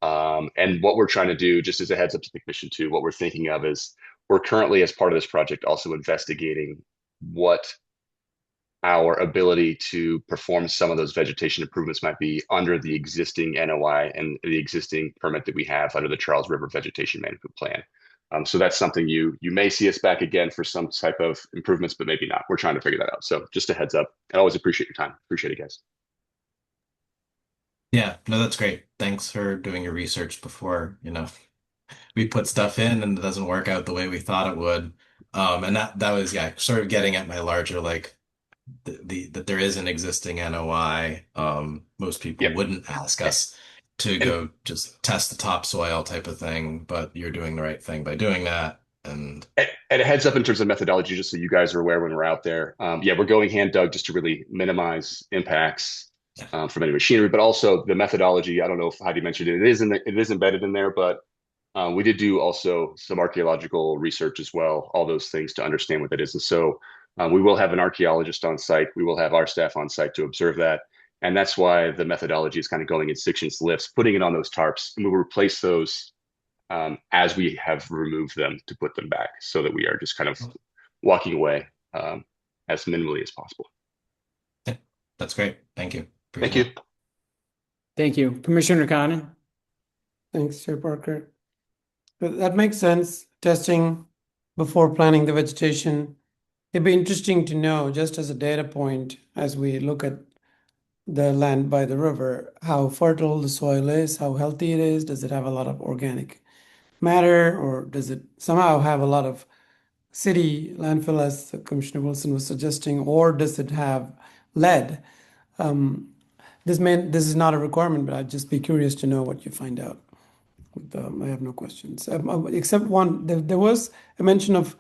And what we're trying to do, just as a heads up to the commission too, what we're thinking of is, we're currently, as part of this project, also investigating what our ability to perform some of those vegetation improvements might be under the existing NOI and the existing permit that we have under the Charles River Vegetation Management Plan. So that's something you may see us back again for some type of improvements, but maybe not. We're trying to figure that out. So just a heads up. I always appreciate your time. Appreciate it, guys. Yeah, no, that's great. Thanks for doing your research before, we put stuff in and it doesn't work out the way we thought it would. And that was, yeah, sort of getting at my larger, like, that there is an existing NOI. Most people wouldn't ask us to go just test the topsoil type of thing, but you're doing the right thing by doing that. And a heads up in terms of methodology, just so you guys are aware when we're out there. We're going hand dug just to really minimize impacts from any machinery, but also the methodology. I don't know if Heidi mentioned it. It is embedded in there, but we did do also some archaeological research as well. All those things to understand what that is, and so we will have an archaeologist on site. We will have our staff on site to observe that, and that's why the methodology is kind of going in 6-inch lifts, putting it on those tarps, and we will replace those as we have removed them to put them back, so that we are just kind of walking away as minimally as possible. That's great. Thank you. Thank you. Thank you. Commissioner Conan? Thanks, Chair Parker. But that makes sense, testing before planning the vegetation. It'd be interesting to know, just as a data point, as we look at the land by the river, how fertile the soil is, how healthy it is. Does it have a lot of organic matter, or does it somehow have a lot of city landfill, as Commissioner Wilson was suggesting, or does it have lead? This is not a requirement, but I'd just be curious to know what you find out. I have no questions, except one. There was a mention of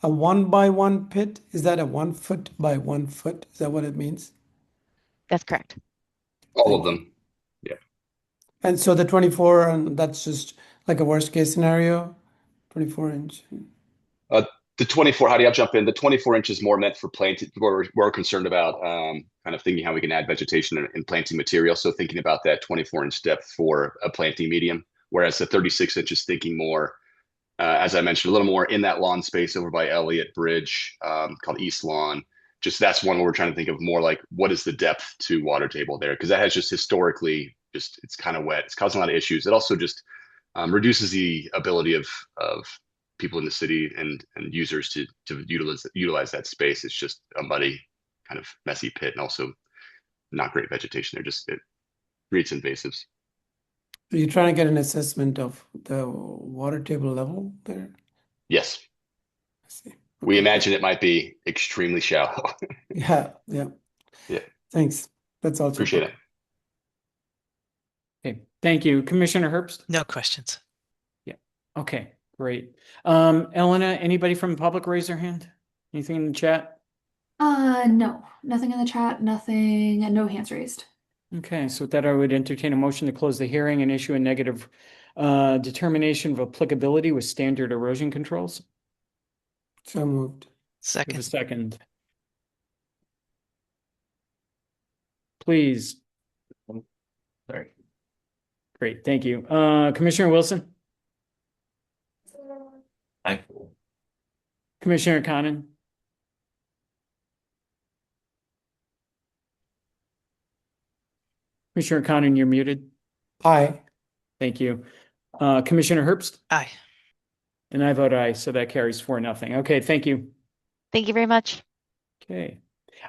a 1-by-1 pit. Is that a 1 foot by 1 foot? Is that what it means? That's correct. All of them. Yeah. And so the 24, and that's just like a worst case scenario, 24 inch. The 24, Heidi, I'll jump in. The 24 inch is more meant for planting. We're concerned about kind of thinking how we can add vegetation and planting material. So thinking about that 24 inch depth for a planting medium, whereas the 36 inch is thinking more, as I mentioned, a little more in that lawn space over by Elliott Bridge, called East Lawn. Just that's one where we're trying to think of more like, what is the depth to water table there? Because that has just historically, it's kind of wet. It's causing a lot of issues. It also just reduces the ability of people in the city and users to utilize that space. It's just a muddy, kind of messy pit, and also not great vegetation there. It creates invasives. Are you trying to get an assessment of the water table level there? Yes. I see. Okay. We imagine it might be extremely shallow. Yeah. Thanks. That's all. Appreciate it. Okay, thank you. Commissioner Herbst? No questions. Yeah. Okay, great. Elena, anybody from the public raise their hand? Anything in the chat? No, nothing in the chat, nothing, no hands raised. Okay, so with that, I would entertain a motion to close the hearing and issue a negative determination of applicability with standard erosion controls. So moved. Give Second. a second. Please. Sorry. Great, thank you. Commissioner Wilson? Aye. Commissioner Conan? Commissioner Conan, you're muted. Aye. Thank you. Commissioner Herbst? Aye. And I vote aye, so that carries 4-0. Okay, thank you. Thank you very much. Okay.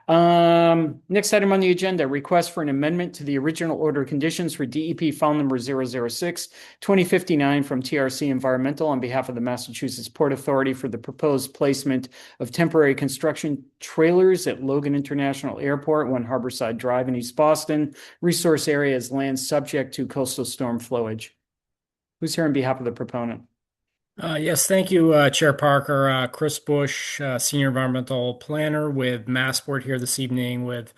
Next item on the agenda, request for an amendment to the original order of conditions for DEP file number 006-2059 from TRC Environmental on behalf of the Massachusetts Port Authority for the proposed placement of temporary construction trailers at Logan International Airport, 1 Harborside Drive in East Boston. Resource area is land subject to coastal storm flowage. Who's here on behalf of the proponent? Yes, thank you, Chair Parker. Chris Bush, Senior Environmental Planner with Massport here this evening with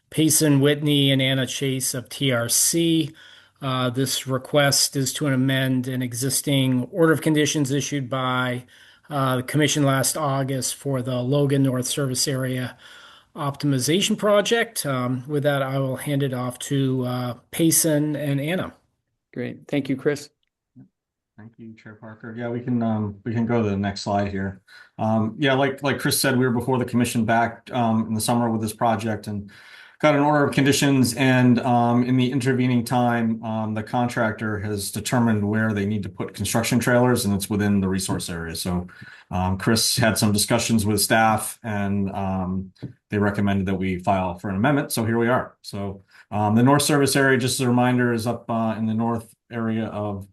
Payson Whitney and Anna Chase of TRC. This request is to amend an existing order of conditions issued by the Commission last August for the Logan North Service Area Optimization Project. With that, I will hand it off to Payson and Anna. Great. Thank you, Chris. Thank you, Chair Parker. Yeah, we can go to the next slide here. Yeah, like Chris said, we were before the commission back in the summer with this project and got an order of conditions. And in the intervening time, the contractor has determined where they need to put construction trailers, and it's within the resource area. So Chris had some discussions with staff, and they recommended that we file for an amendment. So here we are. So the North Service area, just as a reminder, is up in the north area of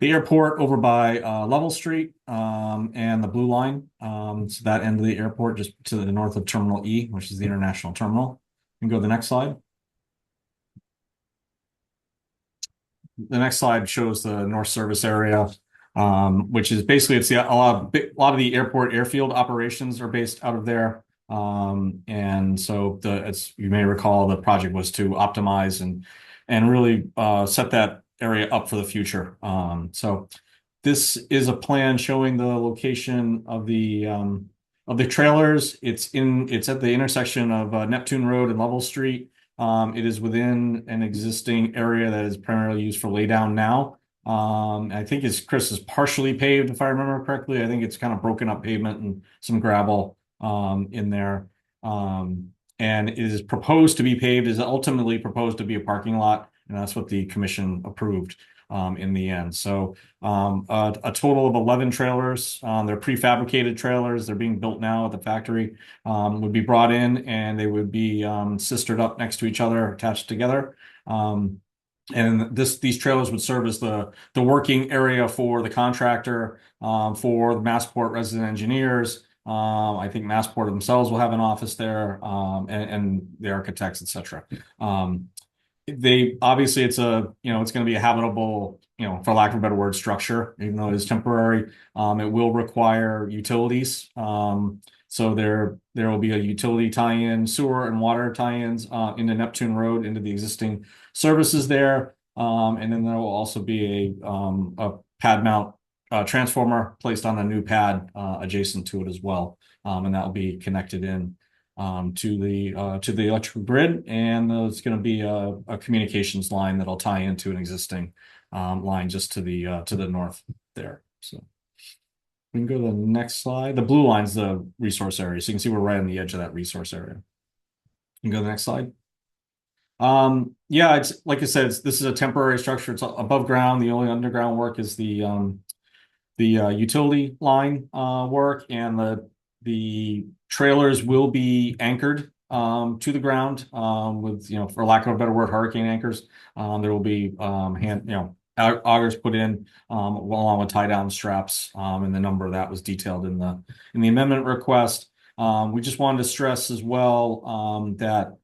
the airport over by Level Street and the Blue Line. So that end of the airport, just to the north of Terminal E, which is the international terminal. You can go to the next slide. The next slide shows the North Service area, which is basically a lot of the airport airfield operations are based out of there. And so as you may recall, the project was to optimize and really set that area up for the future. So this is a plan showing the location of the trailers. It's at the intersection of Neptune Road and Level Street. It is within an existing area that is primarily used for laydown now. I think Chris is partially paved, if I remember correctly. I think it's kind of broken up pavement and some gravel in there. And it is proposed to be paved, is ultimately proposed to be a parking lot. And that's what the commission approved in the end. So a total of 11 trailers. They're prefabricated trailers. They're being built now at the factory. Would be brought in, and they would be sistered up next to each other, attached together. And these trailers would serve as the working area for the contractor, for the Massport resident engineers. I think Massport themselves will have an office there, and the architects, etc. They obviously it's going to be a habitable, for lack of a better word, structure, even though it is temporary. It will require utilities. So there will be a utility tie-in, sewer and water tie-ins into Neptune Road, into the existing services there. And then there will also be a pad mount transformer placed on a new pad adjacent to it as well. And that will be connected in to the electrical grid, and there's going to be a communications line that'll tie into an existing line just to the north there. So we can go to the next slide. The blue line's the resource area, so you can see we're right on the edge of that resource area. You can go to the next slide. Yeah, it's like I said, this is a temporary structure. It's above ground. The only underground work is the utility line work, and the trailers will be anchored to the ground with, for lack of a better word, hurricane anchors. There will be augers put in along with tie down straps, and the number of that was detailed in the amendment request. We just wanted to stress as well that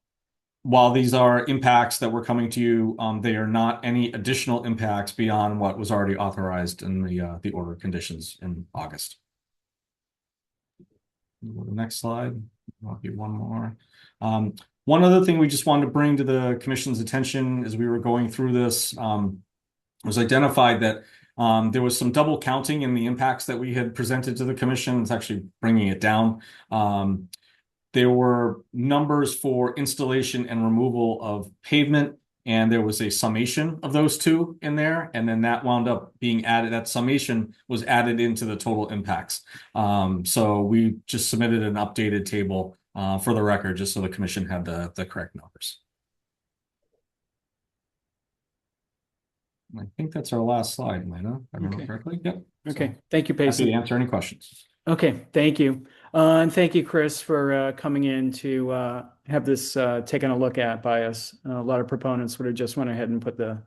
while these are impacts that were coming to you, they are not any additional impacts beyond what was already authorized in the order of conditions in August. Go to the next slide. I'll give one more. One other thing we just wanted to bring to the commission's attention as we were going through this was identified that There was some double counting in the impacts that we had presented to the commission. It's actually bringing it down. There were numbers for installation and removal of pavement, and there was a summation of those two in there, and then that wound up being added. That summation was added into the total impacts. So we just submitted an updated table for the record, just so the commission had the correct numbers. I think that's our last slide, Lena. I remember correctly. Yep. Okay. So, Thank you, happy Payson. to answer any questions. Okay. Thank you. And thank you, Chris, for coming in to have this taken a look at by us. A lot of proponents would have just went ahead and put the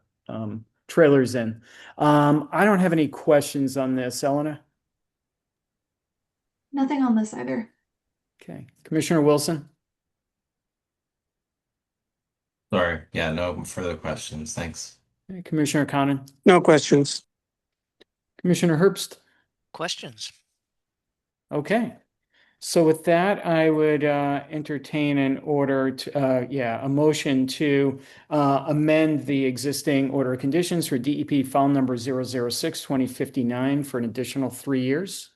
trailers in. I don't have any questions on this, Elena. Nothing on this either. Okay. Commissioner Wilson? Sorry. Yeah, no further questions. Thanks. Okay. Commissioner Conan? No questions. Commissioner Herbst? Questions? Okay. So with that, I would entertain an order to, a motion to amend the existing order of conditions for DEP file number 006-2059 for an additional 3 years.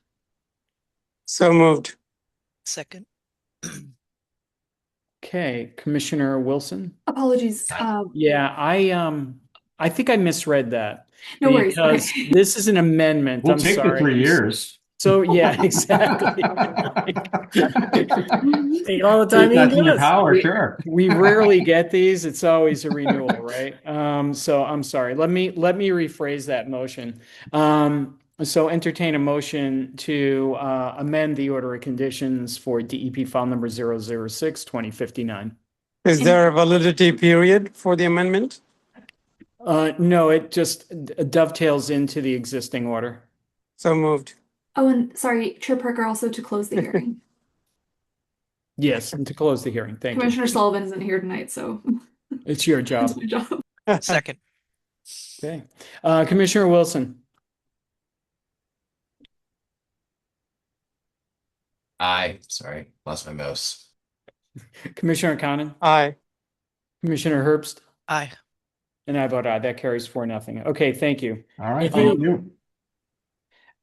So moved. Second. Okay, Commissioner Wilson? Apologies. Yeah, I think I misread that. No worries. Because Okay. this is an amendment. We'll I'm take sorry. the 3 years. So yeah, exactly. Take all the time you That's can in give your us. power, sure. We rarely get these. It's always a renewal, right? So I'm sorry. Let me rephrase that motion. So entertain a motion to amend the order of conditions for DEP file number 006-2059. Is there a validity period for the amendment? No, it just dovetails into the existing order. So moved. Oh, and sorry, Chair Parker, also to close the hearing. Yes, and to close the hearing. Thank Commissioner Sullivan isn't here tonight, so you. It's your job. that's my job. Second. Okay. Commissioner Wilson? Aye. Sorry, lost my mouse. Commissioner Conan? Aye. Commissioner Herbst? Aye. And I vote aye. That carries 4-0. Okay, thank you. All right, thank you.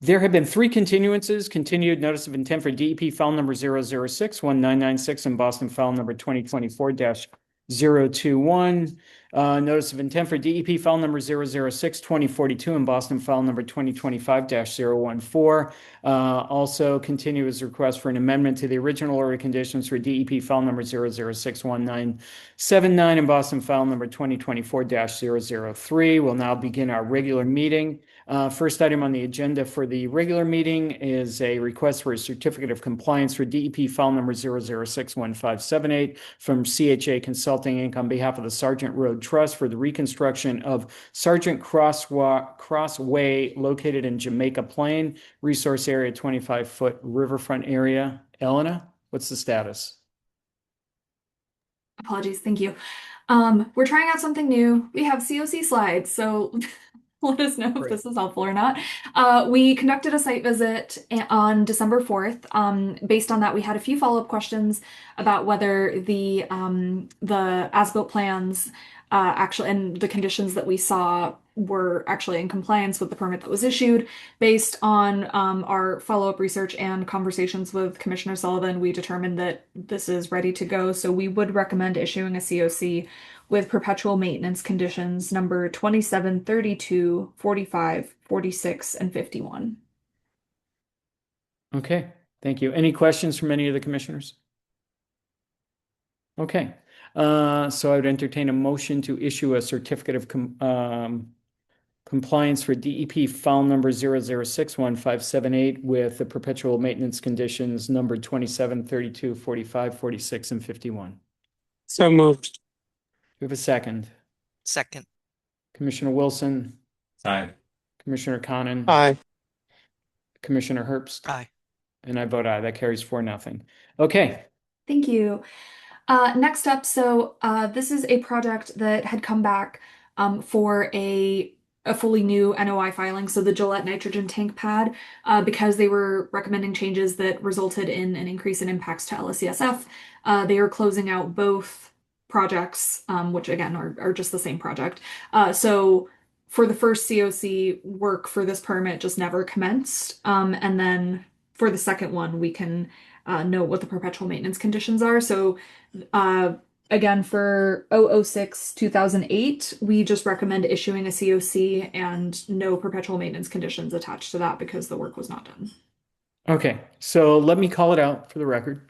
There have been 3 continuances. Continued notice of intent for DEP file number 006-1996 and Boston file number 2024-021. Notice of intent for DEP file number 006-2042 and Boston file number 2025-014. Also continue as request for an amendment to the original order of conditions for DEP file number 006-1979 and Boston file number 2024-003. We'll now begin our regular meeting. First item on the agenda for the regular meeting is a request for a certificate of compliance for DEP file number 006-1578 from CHA Consulting Inc. on behalf of the Sargent Road Trust for the reconstruction of Sargent Crossway located in Jamaica Plain, resource area 25-foot riverfront area. Elena, what's the status? Apologies. Thank you. We're trying out something new. We have COC slides, so let us know if this is helpful or not. We conducted a site visit on December 4th. Based on that, we had a few follow-up questions about whether the as-built plans actually and the conditions that we saw were actually in compliance with the permit that was issued. Based on our follow-up research and conversations with Commissioner Sullivan, we determined that this is ready to go. So we would recommend issuing a COC with perpetual maintenance conditions number 27, 32, 45, 46, and 51. Okay, thank you. Any questions from any of the commissioners? Okay, so I would entertain a motion to issue a certificate of compliance for DEP file number 006-1578 with the perpetual maintenance conditions number 27, 32, 45, 46, and 51. So moved. We have a second. Second. Commissioner Wilson? Aye. Commissioner Conan? Aye. Commissioner Herbst? Aye. And I vote aye. That carries 4-0. Okay. Thank you. Next up, so this is a project that had come back for a fully new NOI filing, so the Gillette nitrogen tank pad, because they were recommending changes that resulted in an increase in impacts to LSCSF. They are closing out both projects, which again are just the same project. So for the first COC, work for this permit just never commenced. And then for the second one, we can note what the perpetual maintenance conditions are. So again, for 006-2008, we just recommend issuing a COC and no perpetual maintenance conditions attached to that because the work was not done. Okay, so let me call it out for the record.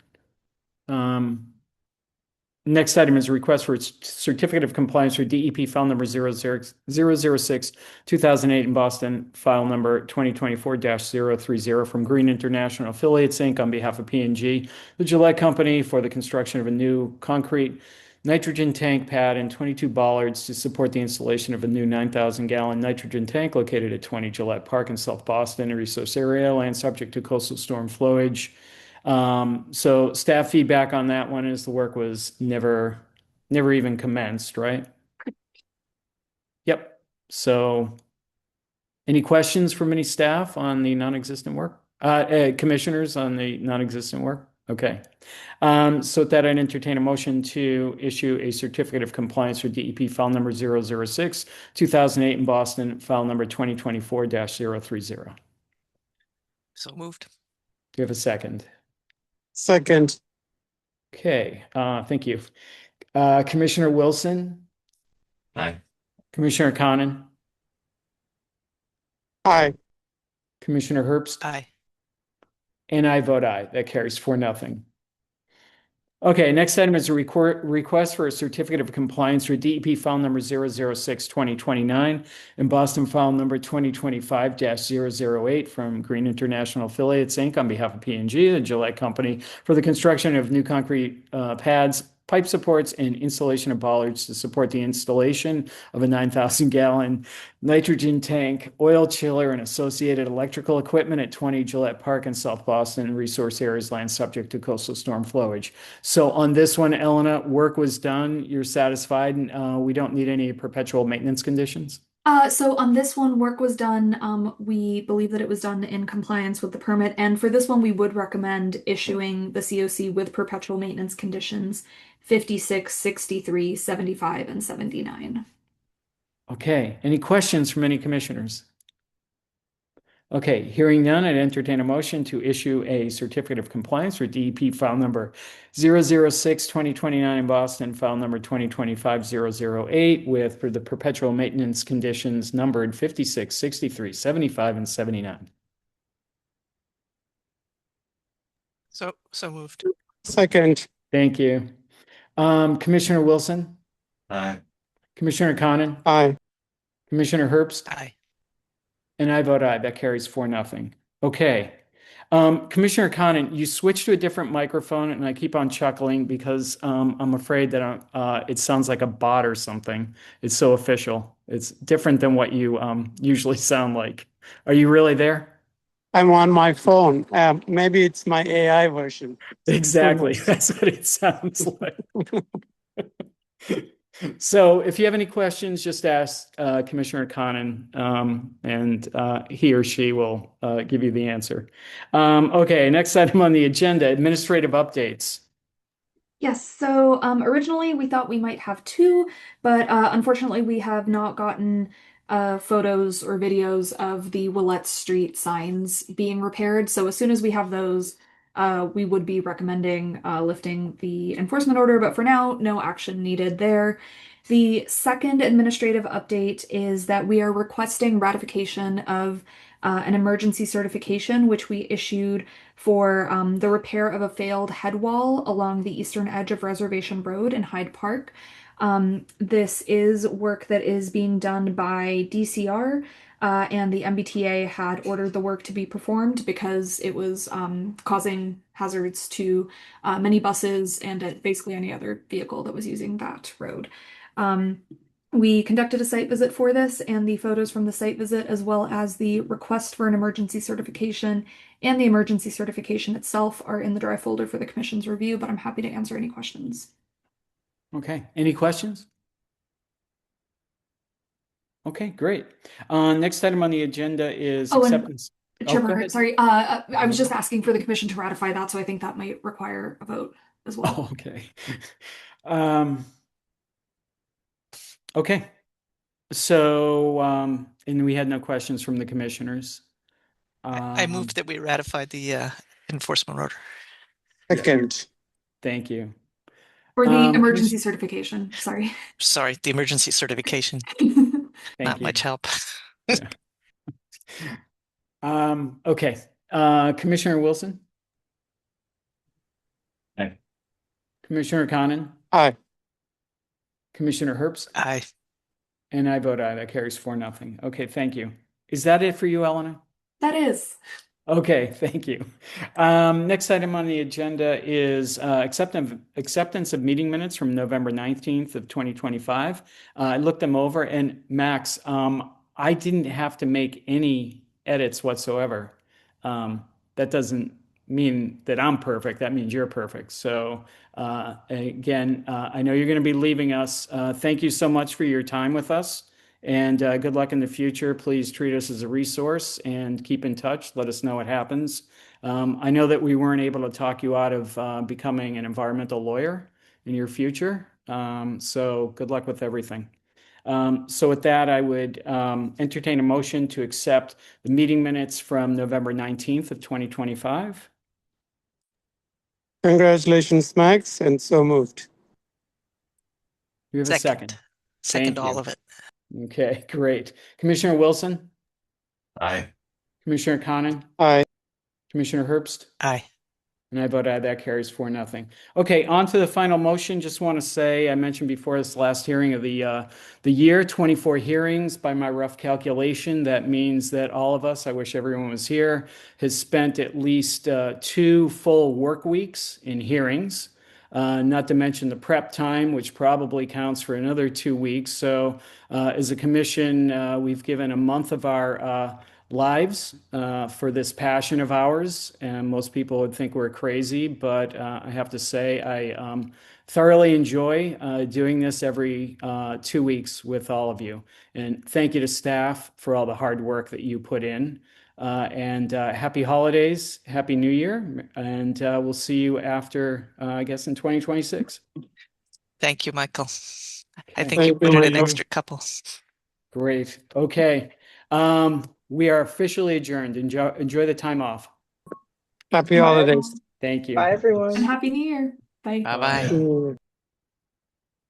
Next item is a request for its certificate of compliance for DEP file number 006-2008 in Boston, file number 2024-030 from Green International Affiliates, Inc. on behalf of P&G, the Gillette Company, for the construction of a new concrete nitrogen tank pad and 22 bollards to support the installation of a new 9,000-gallon nitrogen tank located at 20 Gillette Park in South Boston, a resource area, land subject to coastal storm flowage. So staff feedback on that one is the work was never even commenced, right? Yep. So any questions from any staff on the non-existent work? Commissioners on the non-existent work? Okay. So with that, I'd entertain a motion to issue a certificate of compliance for DEP file number 006-2008 in Boston, file number 2024-030. So moved. Do you have a second? Second. Okay, thank you. Commissioner Wilson? Aye. Commissioner Conan? Aye. Commissioner Herbst? Aye. And I vote aye. That carries 4-0. Okay, next item is a request for a certificate of compliance for DEP file number 006-2029 and Boston file number 2025-008 from Green International Affiliates, Inc. on behalf of P&G, the Gillette Company, for the construction of new concrete pads, pipe supports, and installation of bollards to support the installation of a 9,000-gallon nitrogen tank, oil chiller, and associated electrical equipment at 20 Gillette Park in South Boston, resource areas land subject to coastal storm flowage. So on this one, Elena, work was done. You're satisfied, and we don't need any perpetual maintenance conditions? So on this one, work was done. We believe that it was done in compliance with the permit. And for this one, we would recommend issuing the COC with perpetual maintenance conditions 56, 63, 75, and 79. Okay, any questions from any commissioners? Okay, hearing none, I'd entertain a motion to issue a certificate of compliance for DEP file number 006-2029 in Boston, file number 2025-008 with for the perpetual maintenance conditions numbered 56, 63, 75, and 79. So moved. Second. Thank you. Commissioner Wilson? Aye. Commissioner Conan? Aye. Commissioner Herbst? Aye. And I vote aye. That carries 4-0. Okay. Commissioner Conan, you switched to a different microphone, and I keep on chuckling because I'm afraid that it sounds like a bot or something. It's so official. It's different than what you usually sound like. Are you really there? I'm on my phone. Maybe it's my AI version. Exactly. That's what it sounds like. So if you have any questions, just ask Commissioner Conan, and he or she will give you the answer. Okay, next item on the agenda, administrative updates. Yes, so originally we thought we might have 2, but unfortunately we have not gotten photos or videos of the Willette Street signs being repaired. So as soon as we have those, we would be recommending lifting the enforcement order, but for now, no action needed there. The second administrative update is that we are requesting ratification of an emergency certification, which we issued for the repair of a failed head wall along the eastern edge of Reservation Road in Hyde Park. This is work that is being done by DCR, and the MBTA had ordered the work to be performed because it was causing hazards to many buses and basically any other vehicle that was using that road. We conducted a site visit for this, and the photos from the site visit, as well as the request for an emergency certification and the emergency certification itself, are in the drive folder for the Commission's review, but I'm happy to answer any questions. Okay, any questions? Okay, great. Next item on the agenda is acceptance. Chair go Parker, ahead. sorry, I was just asking for the Commission to ratify that, so I think that might require a vote as well. Oh, okay. Okay. And we had no questions from the commissioners. I move that we ratify the enforcement order. Second. Thank you. Or the Um, emergency certification. Sorry. Sorry, the emergency certification. Not you. much help. Yeah. Okay. Commissioner Wilson? Aye. Commissioner Conan? Aye. Commissioner Herbst? Aye. And I vote aye. That carries 4-0. Okay, thank you. Is that it for you, Elena? That is. Okay, thank you. Next item on the agenda is acceptance of meeting minutes from November 19th of 2025. I looked them over, and Max, I didn't have to make any edits whatsoever. That doesn't mean that I'm perfect. That means you're perfect. So again, I know you're going to be leaving us. Thank you so much for your time with us. And good luck in the future. Please treat us as a resource and keep in touch. Let us know what happens. I know that we weren't able to talk you out of becoming an environmental lawyer in your future. So good luck with everything. So with that, I would entertain a motion to accept the meeting minutes from November 19th of 2025. Congratulations, Max, and so moved. You have a second. Second Thank all you. of it. Okay, great. Commissioner Wilson? Aye. Commissioner Conan? Aye. Commissioner Herbst? Aye. And I vote aye. That carries 4-0. Okay, on to the final motion. Just want to say, I mentioned before this last hearing of the year, 24 hearings by my rough calculation. That means that all of us, I wish everyone was here, has spent at least 2 full work weeks in hearings. Not to mention the prep time, which probably counts for another 2 weeks. So as a commission, we've given a month of our lives for this passion of ours. And most people would think we're crazy, but I have to say I thoroughly enjoy doing this every 2 weeks with all of you. And thank you to staff for all the hard work that you put in. And happy holidays, happy new year, and we'll see you after, I guess, in 2026. Thank you, Michael. I think Thank you you, put in an Michael. extra couple. Great. Okay. We are officially adjourned. Enjoy the time off. Happy holidays. Thank you. And Happy New Year. Bye. Bye-bye. Mm.